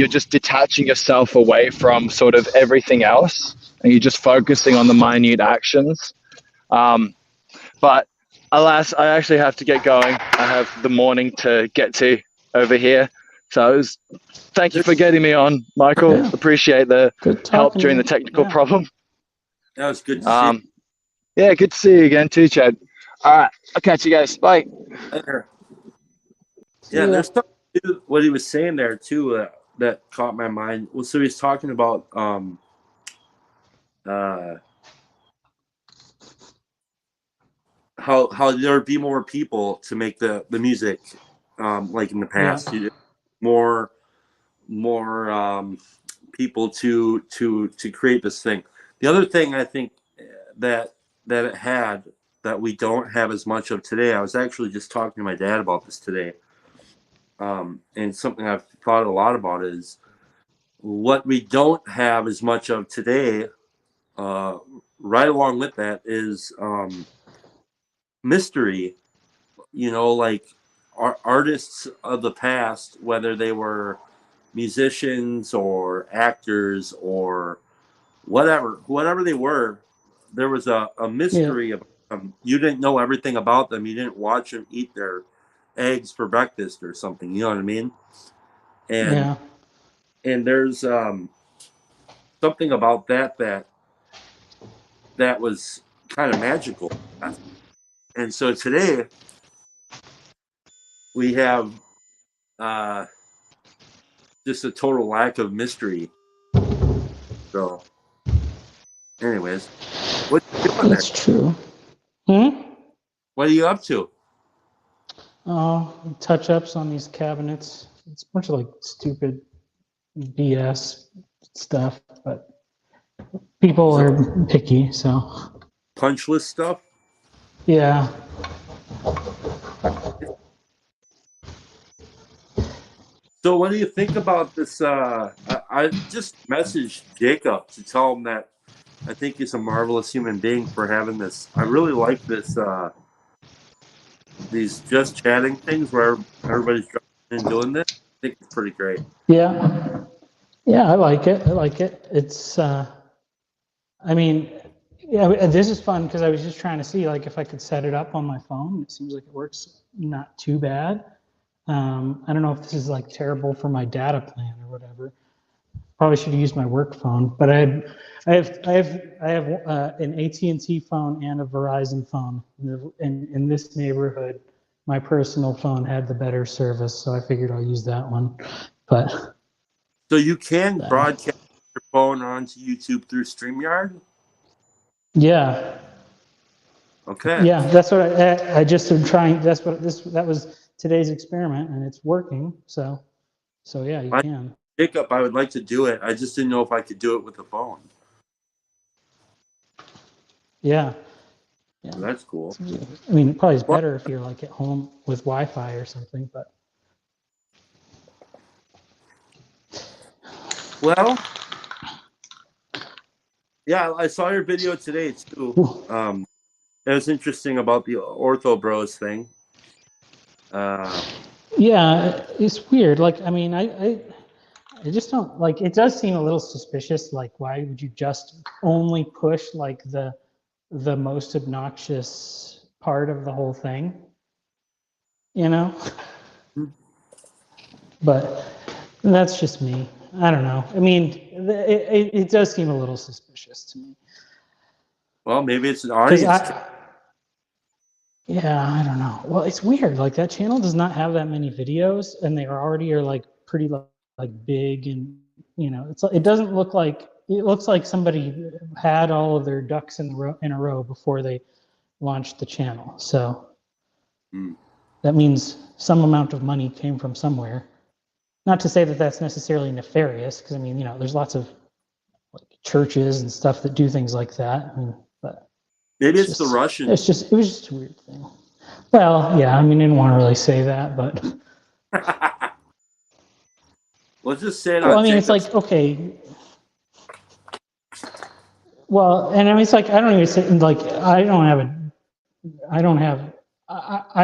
just detaching yourself away from sort of everything else and you're just focusing on the minute actions. But alas, I actually have to get going. I have the morning to get to over here. So thank you for getting me on, Michael. Yeah. Appreciate the help during the technical problem. That was good to see. Yeah, good to see you again too, Chad. All right, I'll catch you guys. Bye. Yeah, there's something too, what he was saying there too that caught my mind. Well, so he's talking about how there'd be more people to make the music, like in the past. Yeah. More people to create this thing. The other thing I think that it had that we don't have as much of today. I was actually just talking to my dad about this today. And something I've thought a lot about is what we don't have as much of today. Right along with that is mystery. You know, like artists of the past, whether they were musicians or actors or whatever they were, there was a mystery of you didn't know everything about them. You didn't watch them eat their eggs for breakfast or something. You know what I mean? And there's something about that was kind of magical. And so today we have just a total lack of mystery. So, anyways, what are you doing That's true. What are you up to? Oh, touch-ups on these cabinets. It's a bunch of like stupid BS stuff, but people are picky, so. Punch list stuff? Yeah. So what do you think about this? I just messaged Jacob to tell him that I think he's a marvelous human being for having this. I really like this, these just chatting things where everybody's doing this. I think it's pretty great. Yeah. Yeah, I like it. It's, I mean, yeah, this is fun because I was just trying to see like if I could set it up on my phone. It seems like it works not too bad. I don't know if this is like terrible for my data plan or whatever. Probably should have used my work phone, but I have an AT&T phone and a Verizon phone. In this neighborhood, my personal phone had the better service, so I figured I'll use that one. But so you can broadcast your phone onto YouTube through StreamYard? Yeah. Okay. Yeah, that's what I just am trying. That was today's experiment, and it's working. So yeah, you can. Jacob, I would like to do it. I just didn't know if I could do it with the phone. Yeah. So that's cool. I mean, it probably is better if you're like at home with Wi-Fi or something, but. Well, yeah, I saw your video today too. It was interesting about the Ortho Bros thing. Yeah, it's weird. Like, I mean, I just don't like. It does seem a little suspicious. Like, why would you just only push like the most obnoxious part of the whole thing? You know. But That's just me. I don't know. I mean, it does seem a little suspicious to me. Well, maybe it's an Because audience. yeah, I don't know. Well, it's weird. Like that channel does not have that many videos, and they already are like pretty like big, and it doesn't look like it looks like somebody had all of their ducks in a row before they launched the channel. So that means some amount of money came from somewhere. Not to say that that's necessarily nefarious, because I mean, there's lots of like churches and stuff that do things like that. I mean, but Maybe it's the Russians. It was just a weird thing. Well, yeah, I mean, I didn't want to really say that, but Let's just say it. Well, I mean, it's like, okay. Well, and I mean, it's like, I don't even say, like, I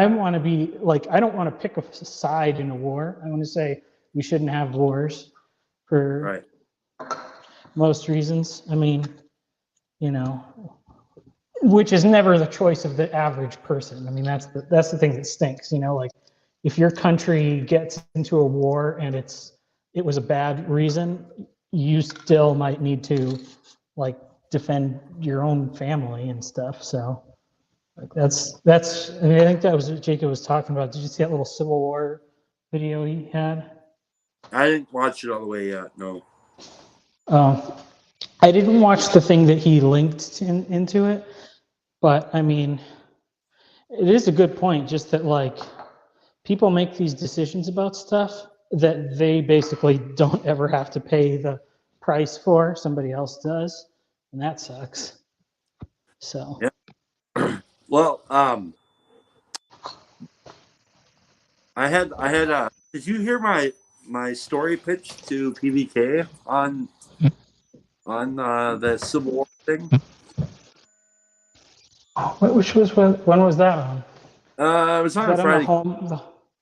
want to be, like, I don't want to pick a side in a war. I want to say we shouldn't have wars for most reasons. I mean, which is never the choice of the average person. I mean, that's the thing that stinks, like if your country gets into a war and it was a bad reason, you still might need to like defend your own family and stuff. So like that's I mean, I think that was what Jacob was talking about. Did you see that little Civil War video he had? I didn't watch it all the way yet. No. I didn't watch the thing that he linked into it, but I mean, it is a good point. Just that like people make these decisions about stuff that they basically don't ever have to pay the price for. Somebody else does, and that sucks. So. Yeah. Well, I had did you hear my story pitch to PBK on the Civil War thing? When was that on? It was on a Friday.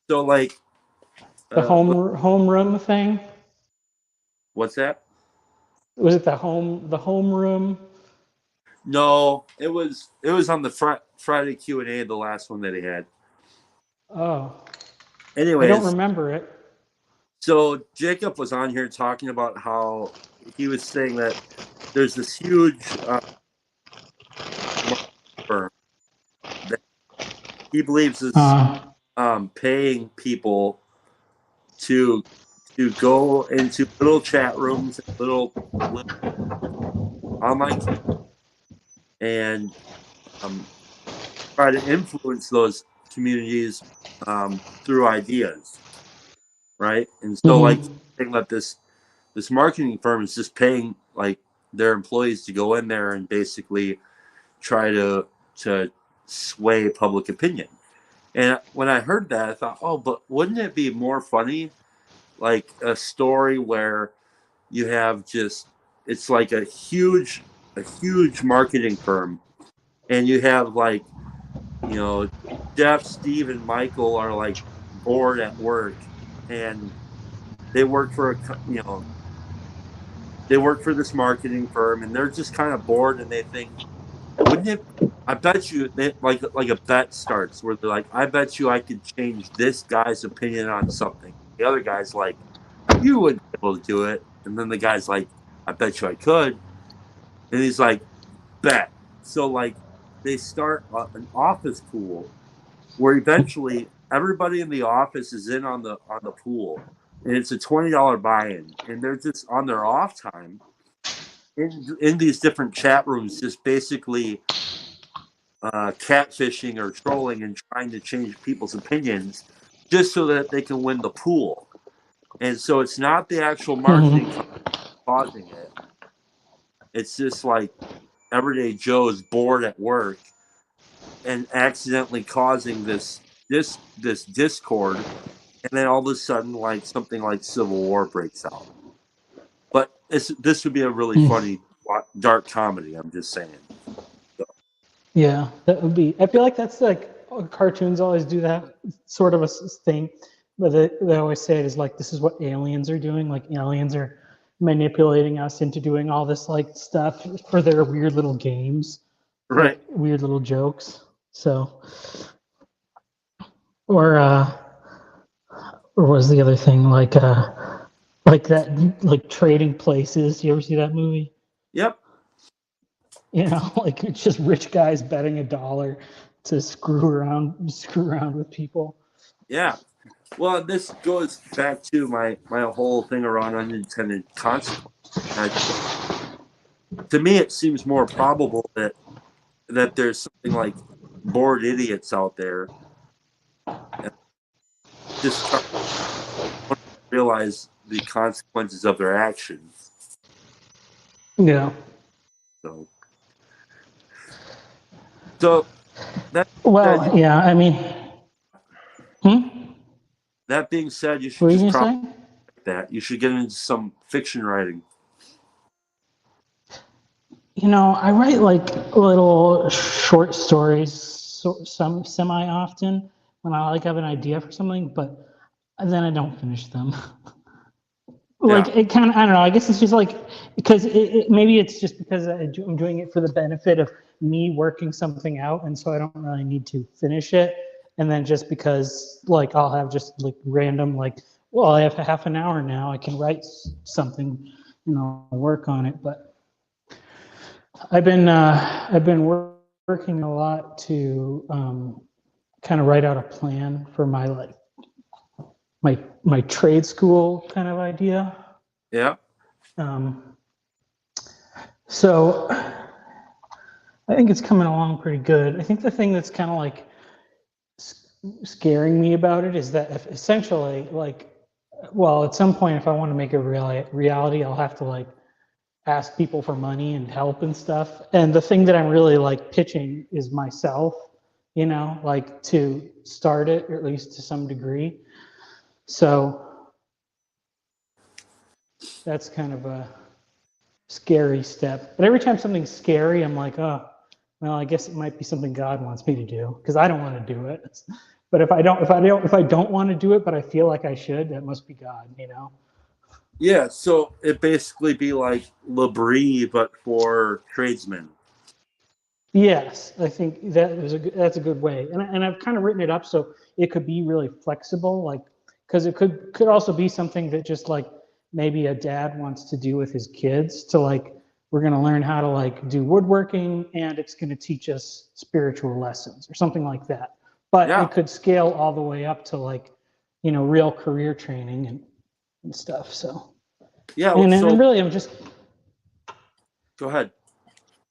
So like the homeroom thing. What's that? Was it the homeroom? No, it was on the Friday Q&A, the last one that he had. Oh. Anyways, I don't remember it. So Jacob was on here talking about how he was saying that there's this huge firm that he believes is paying people to go into little chat rooms, little online, and try to influence those communities through ideas, right? And so, like, saying that this marketing firm is just paying like their employees to go in there and basically try to sway public opinion. And when I heard that, I thought, oh, but wouldn't it be more funny, like a story where you have it's like a huge marketing firm, and you have like, Jeff, Steve, and Michael are like bored at work, and they work for they work for this marketing firm, and they're just kind of bored, and they think, wouldn't it? I bet you like a bet starts where they're like, I bet you I could change this guy's opinion on something. The other guy's like, you wouldn't be able to do it, and then the guy's like, I bet you I could, and he's like, bet. So like they start an office pool where eventually everybody in the office is in on the pool, and it's a $20 buy-in, and they're just on their off time in these different chat rooms, just basically catfishing or trolling and trying to change people's opinions just so that they can win the pool. And so it's not the actual marketing causing it. It's just like everyday Joe's bored at work and accidentally causing this discord, and then all of a sudden, like something like Civil War breaks out. But this would be a really funny dark comedy. I'm just saying. So. Yeah, that would be. I feel like that's like cartoons always do that sort of a thing, but they always say it is like this is what aliens are doing. Like aliens are manipulating us into doing all this like stuff for their weird little games, right? Like, weird little jokes. So, or was the other thing like Like that, like Trading Places. You ever see that movie? Yep. You know, like it's just rich guys betting $1 to screw around with people. Yeah. Well, this goes back to my whole thing around unintended consequences. To me, it seems more probable that there's something like bored idiots out there and just try to realize the consequences of their actions. Yeah. So that Well, said, yeah. I mean, that being said, you should what were you just gonna probably say? that. You should get into some fiction writing. You know, I write like little short stories, some semi often when I like have an idea for something, but then I don't finish them. Like Yeah. it kind of, I don't know. I guess it's just like because maybe it's just because I'm doing it for the benefit of me working something out, and so I don't really need to finish it. And then just because like I'll have just like random like, well, I have half an hour now, I can write something, work on it. But I've been working a lot to kind of write out a plan for my like my trade school kind of idea. Yeah. Um, so I think it's coming along pretty good. I think the thing that's kind of like scaring me about it is that if essentially, like, well, at some point, if I want to make it reality, I'll have to like ask people for money and help and stuff. And the thing that I'm really like pitching is myself, like to start it, or at least to some degree. So that's kind of a scary step. But every time something's scary, I'm like, oh, well, I guess it might be something God wants me to do because I don't want to do it. But if I don't want to do it, but I feel like I should, that must be God. Yeah. So it basically be like Labrie, but for tradesmen. Yes, I think that's a good way, and I've kind of written it up so it could be really flexible, like because it could also be something that just like maybe a dad wants to do with his kids to like we're going to learn how to like do woodworking and it's going to teach us spiritual lessons or something like that. But Yeah. it could scale all the way up to like real career training and stuff. So Yeah. and So really I'm just go ahead.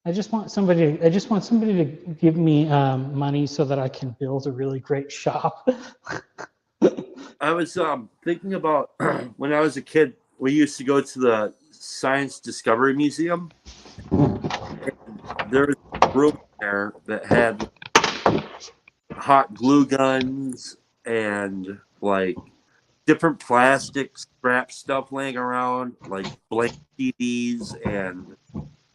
I just want somebody. I just want somebody to give me money so that I can build a really great shop. I was thinking about when I was a kid, we used to go to the Science Discovery Museum. There was a room there that had hot glue guns and like different plastic scrap stuff laying around, like blank CDs and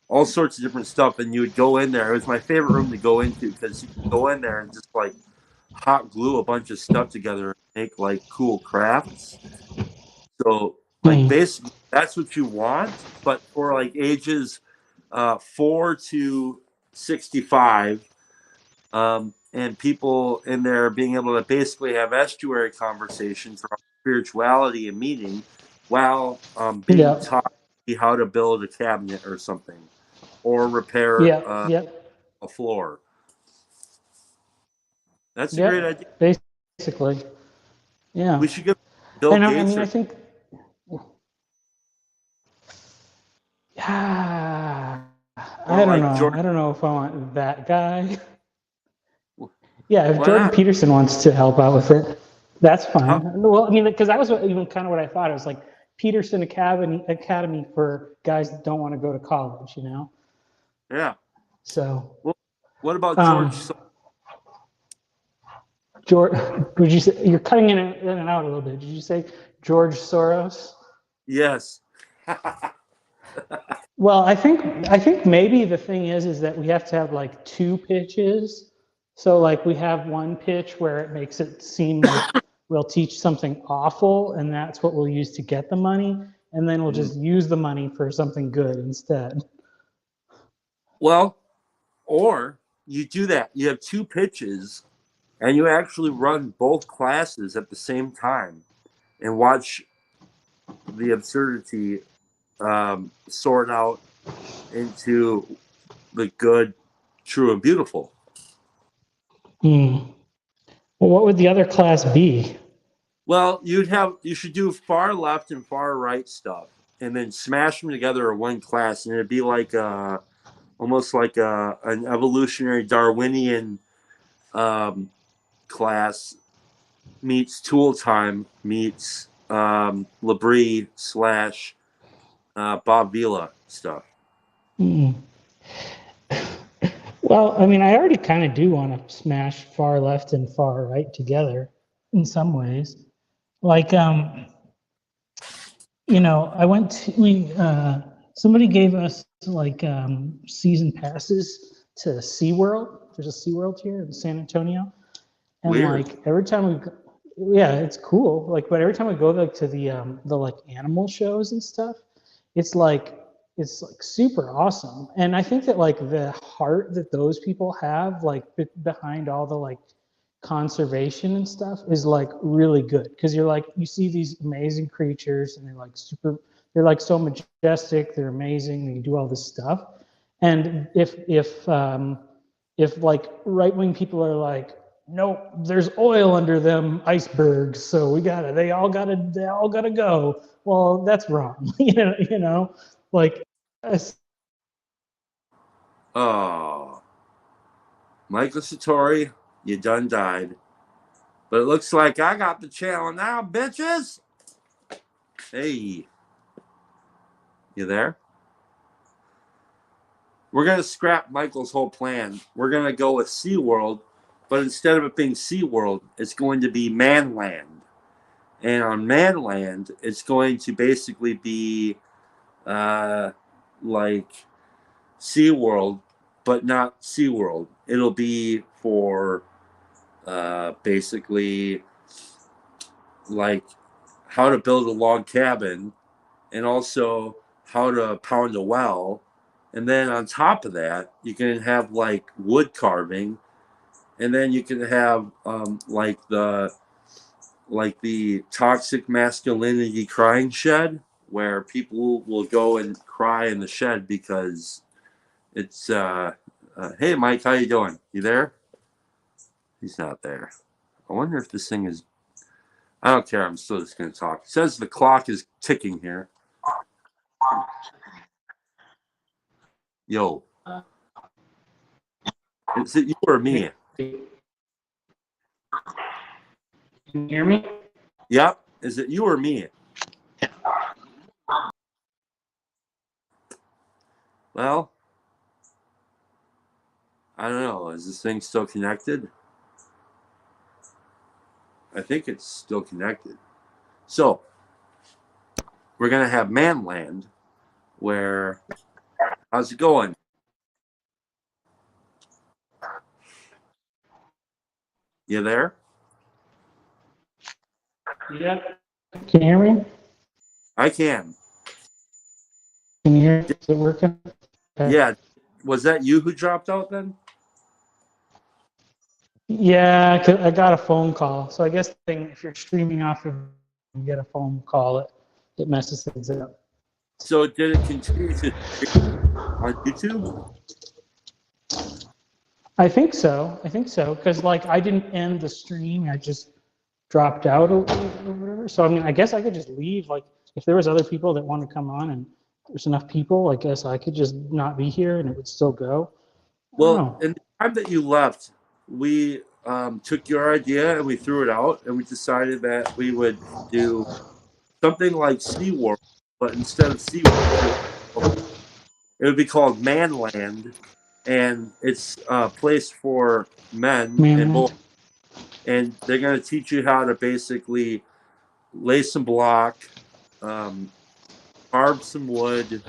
all sorts of different stuff. And you would go in there. It was my favorite room to go into because you could go in there and just like hot glue a bunch of stuff together and make like cool crafts. So like basically that's what you want, but for like ages 4 to 65, and people in there being able to basically have estuary conversations around spirituality and meaning while being Yeah, taught how to build a cabinet or something or repair yeah, yeah, a floor. That's a great yeah. idea. Basically, yeah. We should get Bill I know. I Gates mean, I or think. Yeah. I don't like know. Jordan. I don't know if I want that guy. Yeah, if Why Jordan not? Peterson wants to help out with it, that's How, fine. Well, I mean, because that was even kind of what I thought. It was like Peterson Academy for guys that don't want to go to college. yeah. So, Well, what about George? um, George, would you say you're cutting in and out a little bit? Did you say George Soros? Yes. Well, I think maybe the thing is that we have to have like two pitches. So like we have one pitch where it makes it seem like we'll teach something awful and that's what we'll use to get the money, and then we'll just use the money for something good instead. Well, or you do that. You have two pitches and you actually run both classes at the same time and watch the absurdity sort out into the good, true, and beautiful. Well, what would the other class be? Well, you should do far left and far right stuff, and then smash them together in one class, and it'd be like almost like an evolutionary Darwinian class meets Tool Time meets Labrie / Bob Vila stuff. Well, I mean, I already kind of do want to smash far left and far right together in some ways. Like, you know, somebody gave us like season passes to SeaWorld. There's a SeaWorld here in San Antonio. And Weird. like every time we go, yeah, it's cool. Like, but every time we go like to the like animal shows and stuff, it's like super awesome. And I think that like the heart that those people have, like behind all the like conservation and stuff, is like really good, because you're like, you see these amazing creatures and they're like so majestic, they're amazing, they can do all this stuff. And if like right-wing people are like, nope, there's oil under them icebergs, so they all gotta go. Well, that's wrong. You know, like. Oh, Michael Satori, you done died. But it looks like I got the channel now, bitches. Hey, you there? We're going to scrap Michael's whole plan. We're going to go with SeaWorld, but instead of it being SeaWorld, it's going to be Manland. And on Manland, it's going to basically be like SeaWorld, but not SeaWorld. It'll be for basically like how to build a log cabin and also how to pound a well. And then on top of that, you can have like wood carving, and then you can have like the toxic masculinity crying shed, where people will go and cry in the shed because it's hey Mike, how you doing? You there? He's not there. I wonder if this thing is. I don't care. I'm still just going to talk. It says the clock is ticking here. Yo. Is it you or me? Can you hear me? Yep. Is it you or me? Well, I don't know. Is this thing still connected? I think it's still connected. So, we're going to have Manland, where, how's it going? You there? Yeah. Can you hear me? I can. Can you hear me? Is it working? Okay. Yeah. Was that you who dropped out then? Yeah, 'cause I got a phone call. So I guess if you're streaming off of, you get a phone call, it messes things up. So did it continue to on YouTube? I think so. Because like I didn't end the stream. I just dropped out or whatever. So I mean, I guess I could just leave. Like if there was other people that want to come on and there's enough people, I guess I could just not be here and it would still go. Well, in the time that you left, we took your idea and we threw it out, and we decided that we would do something like SeaWorld, but instead of SeaWorld, it would be called Manland, and it's a place for men and boys. And they're going to teach you how to basically lay some block, carve some wood.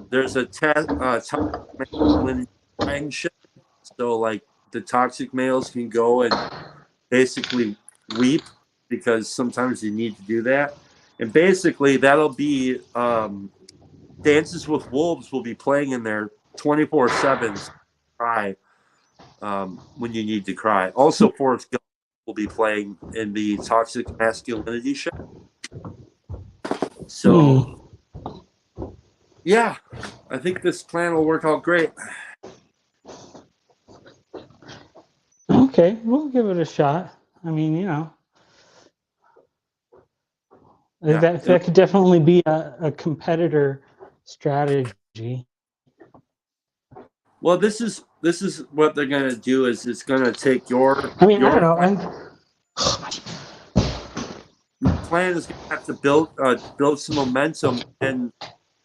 There's a masculinity shed, so like the toxic males can go and basically weep because sometimes you need to do that. And basically that'll be Dances with Wolves will be playing in there 24/7. Cry when you need to cry. Also, Forrest Gump will be playing in the toxic masculinity show. So, yeah, I think this plan will work out great. Okay, we'll give it a shot. I mean, Yeah. that could definitely be a competitor strategy. Well, this is what they're gonna do. Is it's gonna take your I mean, I don't your know. plan is gonna have to build some momentum, and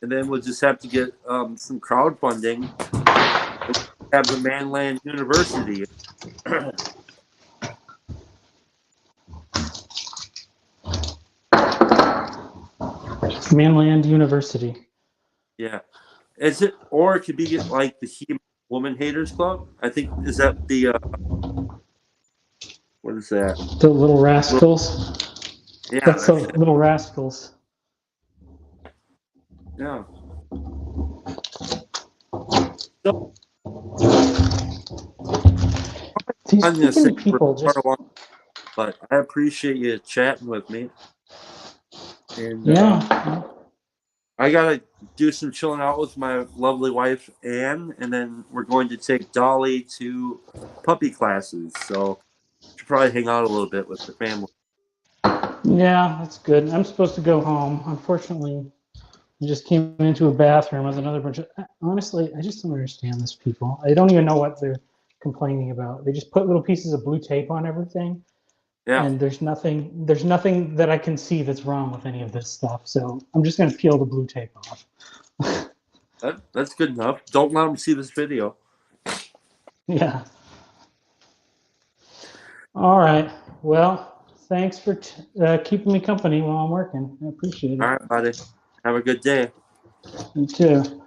then we'll just have to get some crowdfunding. Have the Manland University. Manland University. Yeah, is it, or it could be like the He Woman Haters Club? I think, is that the what is that? The Little Rascals. Yeah, That's the that's it. Little Rascals. Yeah. So These I'm gonna say freaking we're people far just. along, but I appreciate you chatting with me, and Yeah. I gotta do some chilling out with my lovely wife Anne, and then we're going to take Dolly to puppy classes. So should probably hang out a little bit with the family. Yeah, that's good. I'm supposed to go home. Unfortunately, I just came into a bathroom with another bunch of. Honestly, I just don't understand these people. I don't even know what they're complaining about. They just put little pieces of blue tape on everything, Yeah, and there's nothing. There's nothing that I can see that's wrong with any of this stuff. So I'm just gonna peel the blue tape off. that's good enough. Don't let them see this video. Yeah. All right. Well, thanks for keeping me company while I'm working. I appreciate All it. right, buddy. Have a good day. You too.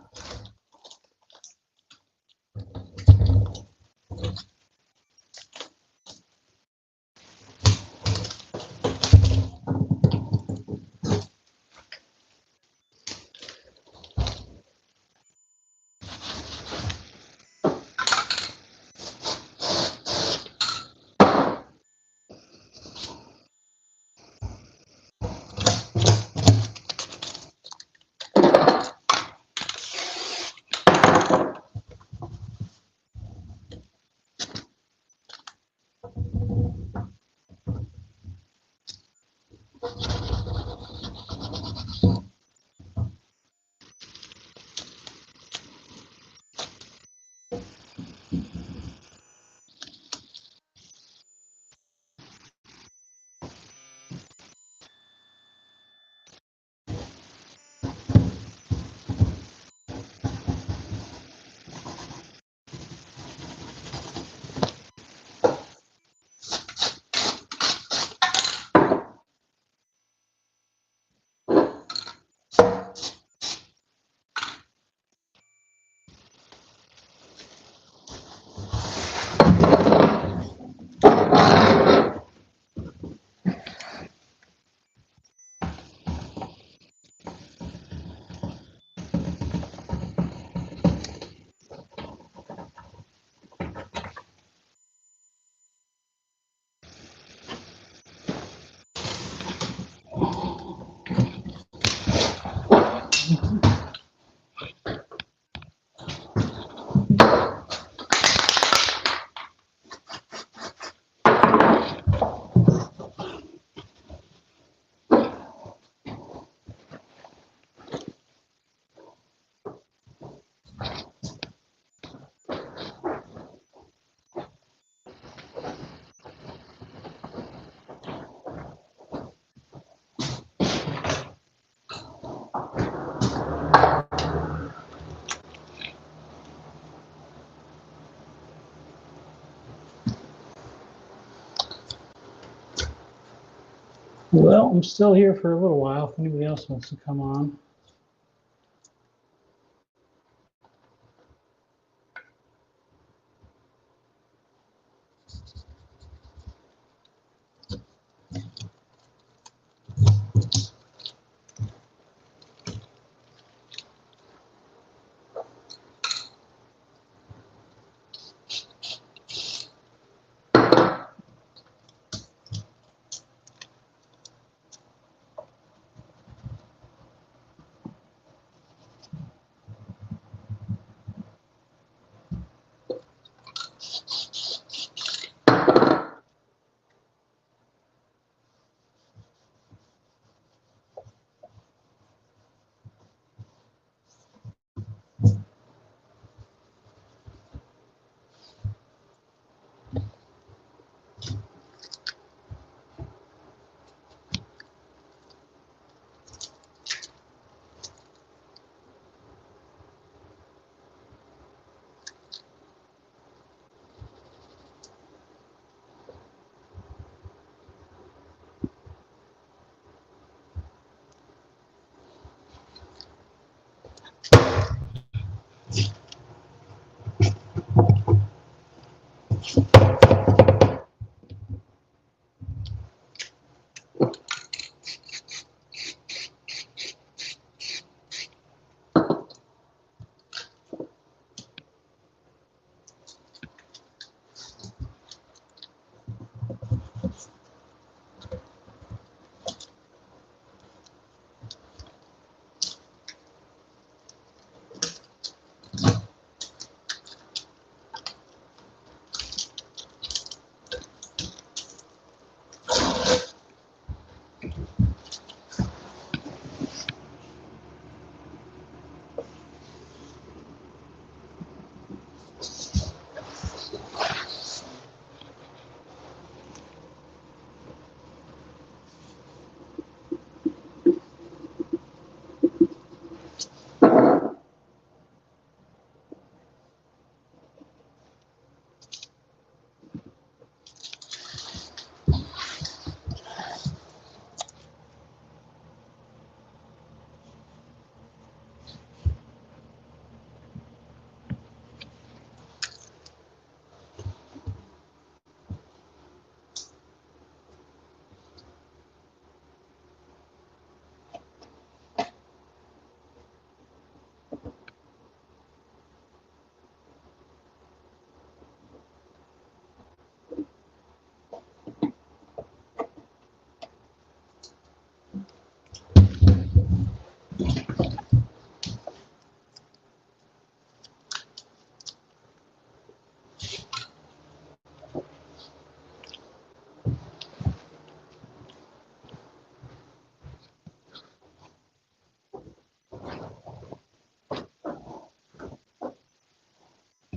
Well, I'm still here for a little while. If anybody else wants to come on.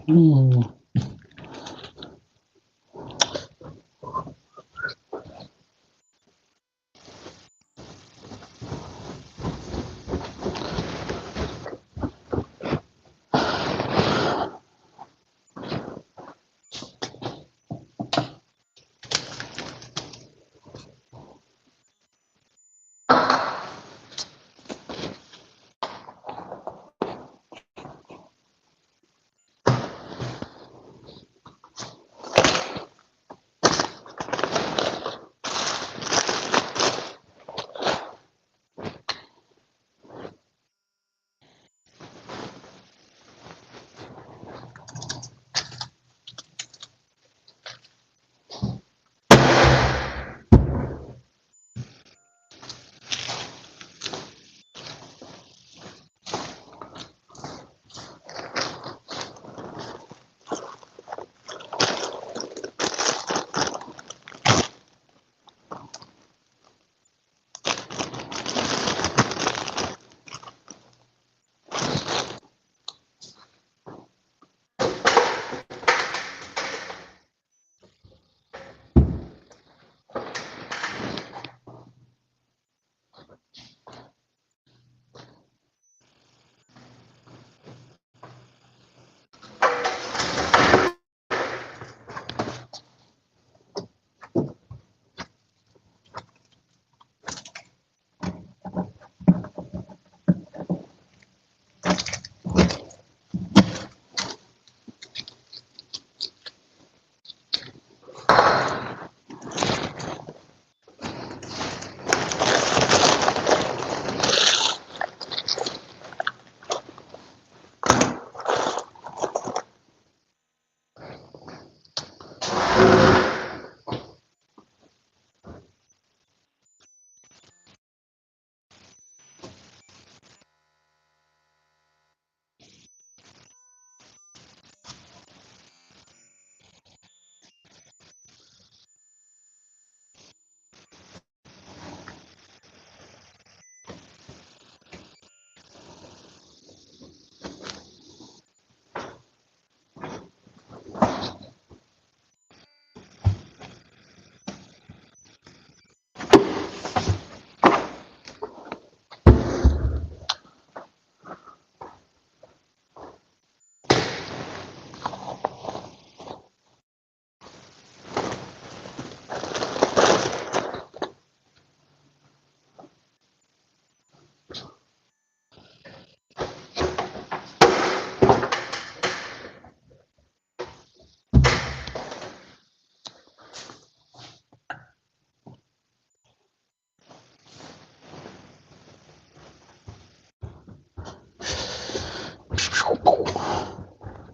Hmm.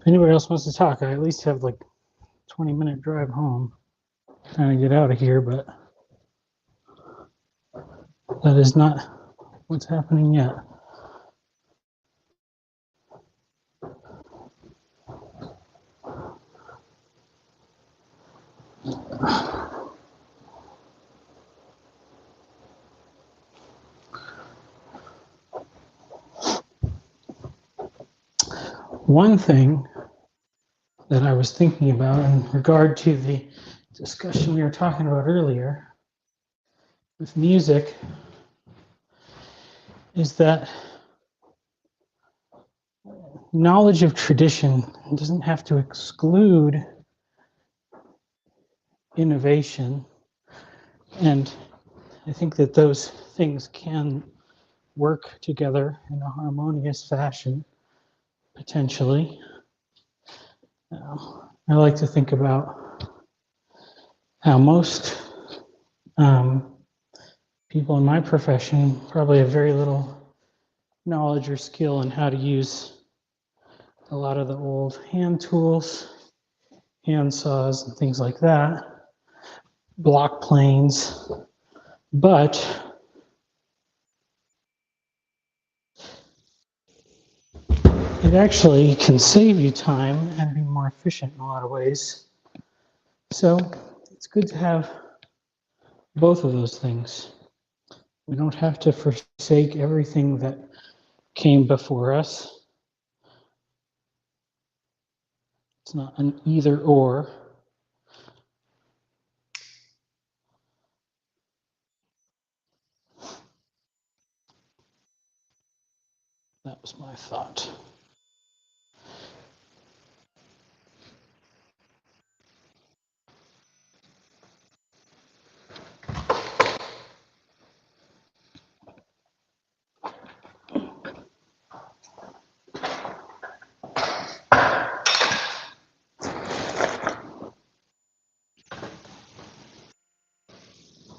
If anybody else wants to talk, I at least have like 20-minute drive home. Trying to get out of here, but that is not what's happening yet. One thing that I was thinking about in regard to the discussion we were talking about earlier with music is that knowledge of tradition doesn't have to exclude innovation. And I think that those things can work together in a harmonious fashion, potentially. I like to think about how most people in my profession probably have very little knowledge or skill in how to use a lot of the old hand tools, hand saws, and things like that, block planes, but it actually can save you time and be more efficient in a lot of ways. So it's good to have both of those things. We don't have to forsake everything that came before us. It's not an either or. That was my thought.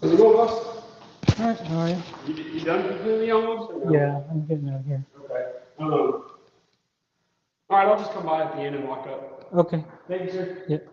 How's it going, boss? All right, how are you? You done completely almost? Or no? Yeah, I'm getting out of here. Okay. All right, I'll just come by at the end and walk up. Okay. Thank you, sir. Yep.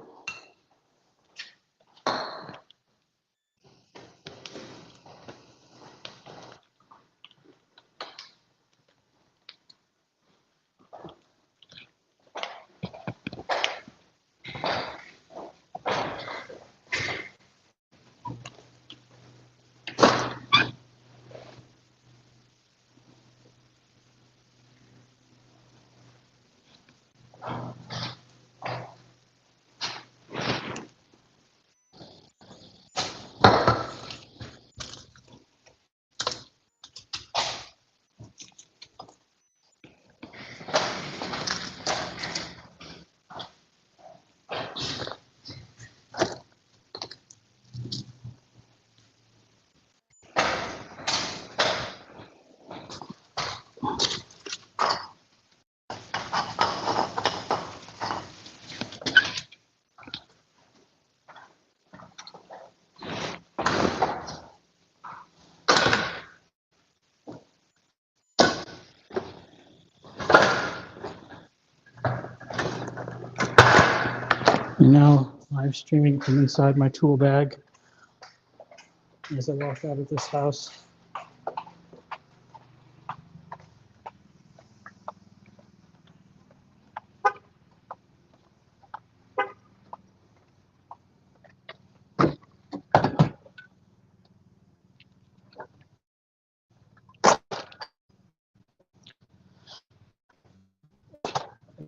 You're now live streaming from inside my tool bag as I walk out of this house.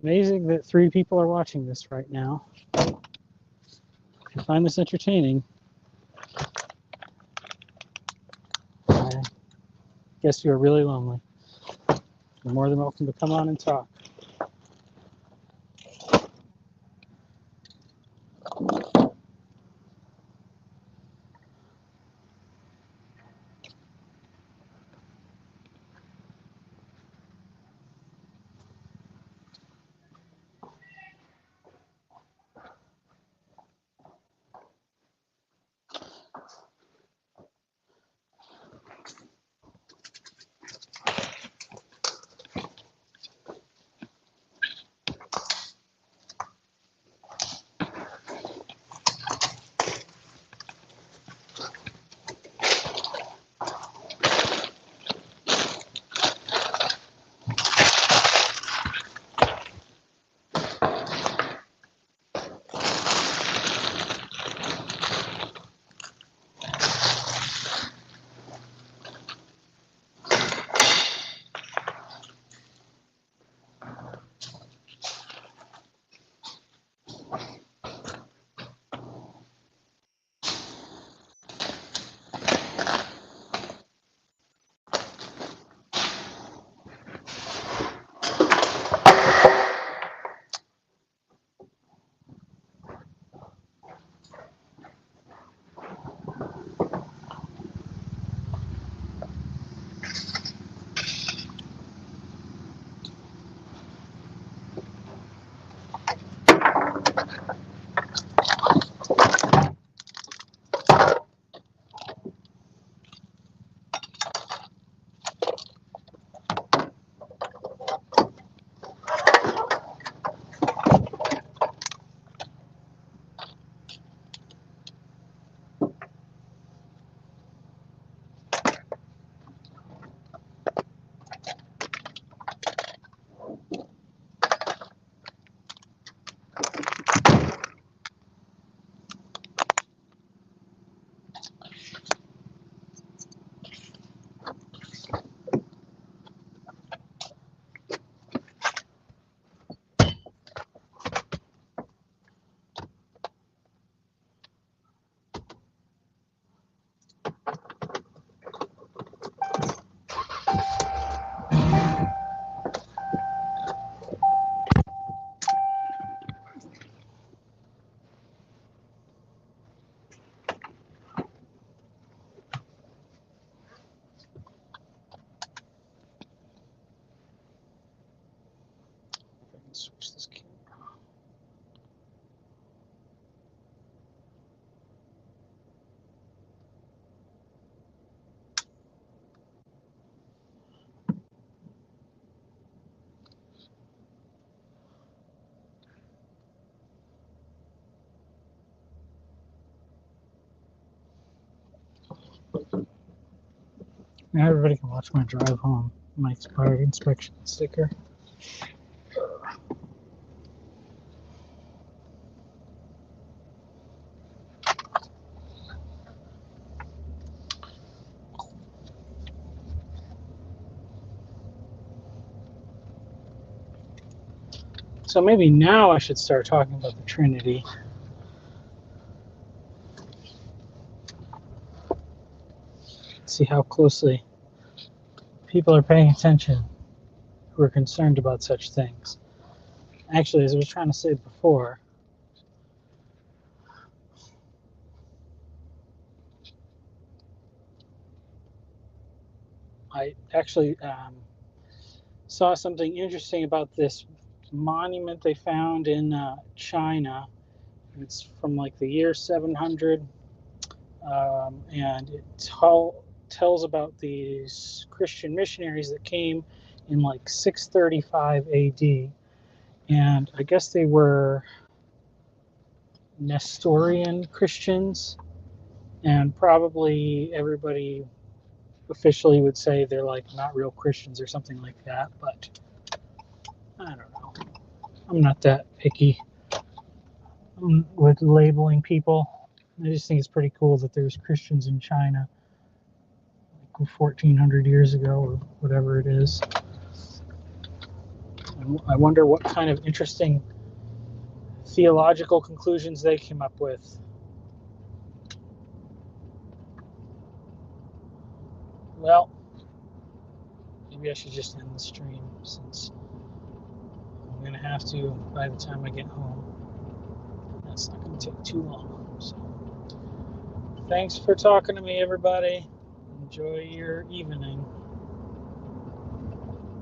Amazing that 3 people are watching this right now. If you find this entertaining, I guess you're really lonely. You're more than welcome to come on and talk. Switch this camera. Now everybody can watch my drive home. My expired inspection sticker. So maybe now I should start talking about the Trinity. See how closely people are paying attention who are concerned about such things. Actually, as I was trying to say before, I actually saw something interesting about this monument they found in China. It's from like the year 700, and it tells about these Christian missionaries that came in like 635 AD. And I guess they were Nestorian Christians, and probably everybody officially would say they're like not real Christians or something like that, but I don't know. I'm not that picky with labeling people. I just think it's pretty cool that there's Christians in China like 1400 years ago or whatever it is. I wonder what kind of interesting theological conclusions they came up with. Well, maybe I should just end the stream since I'm going to have to by the time I get home. That's not going to take too long. So, thanks for talking to me, everybody. Enjoy your evening.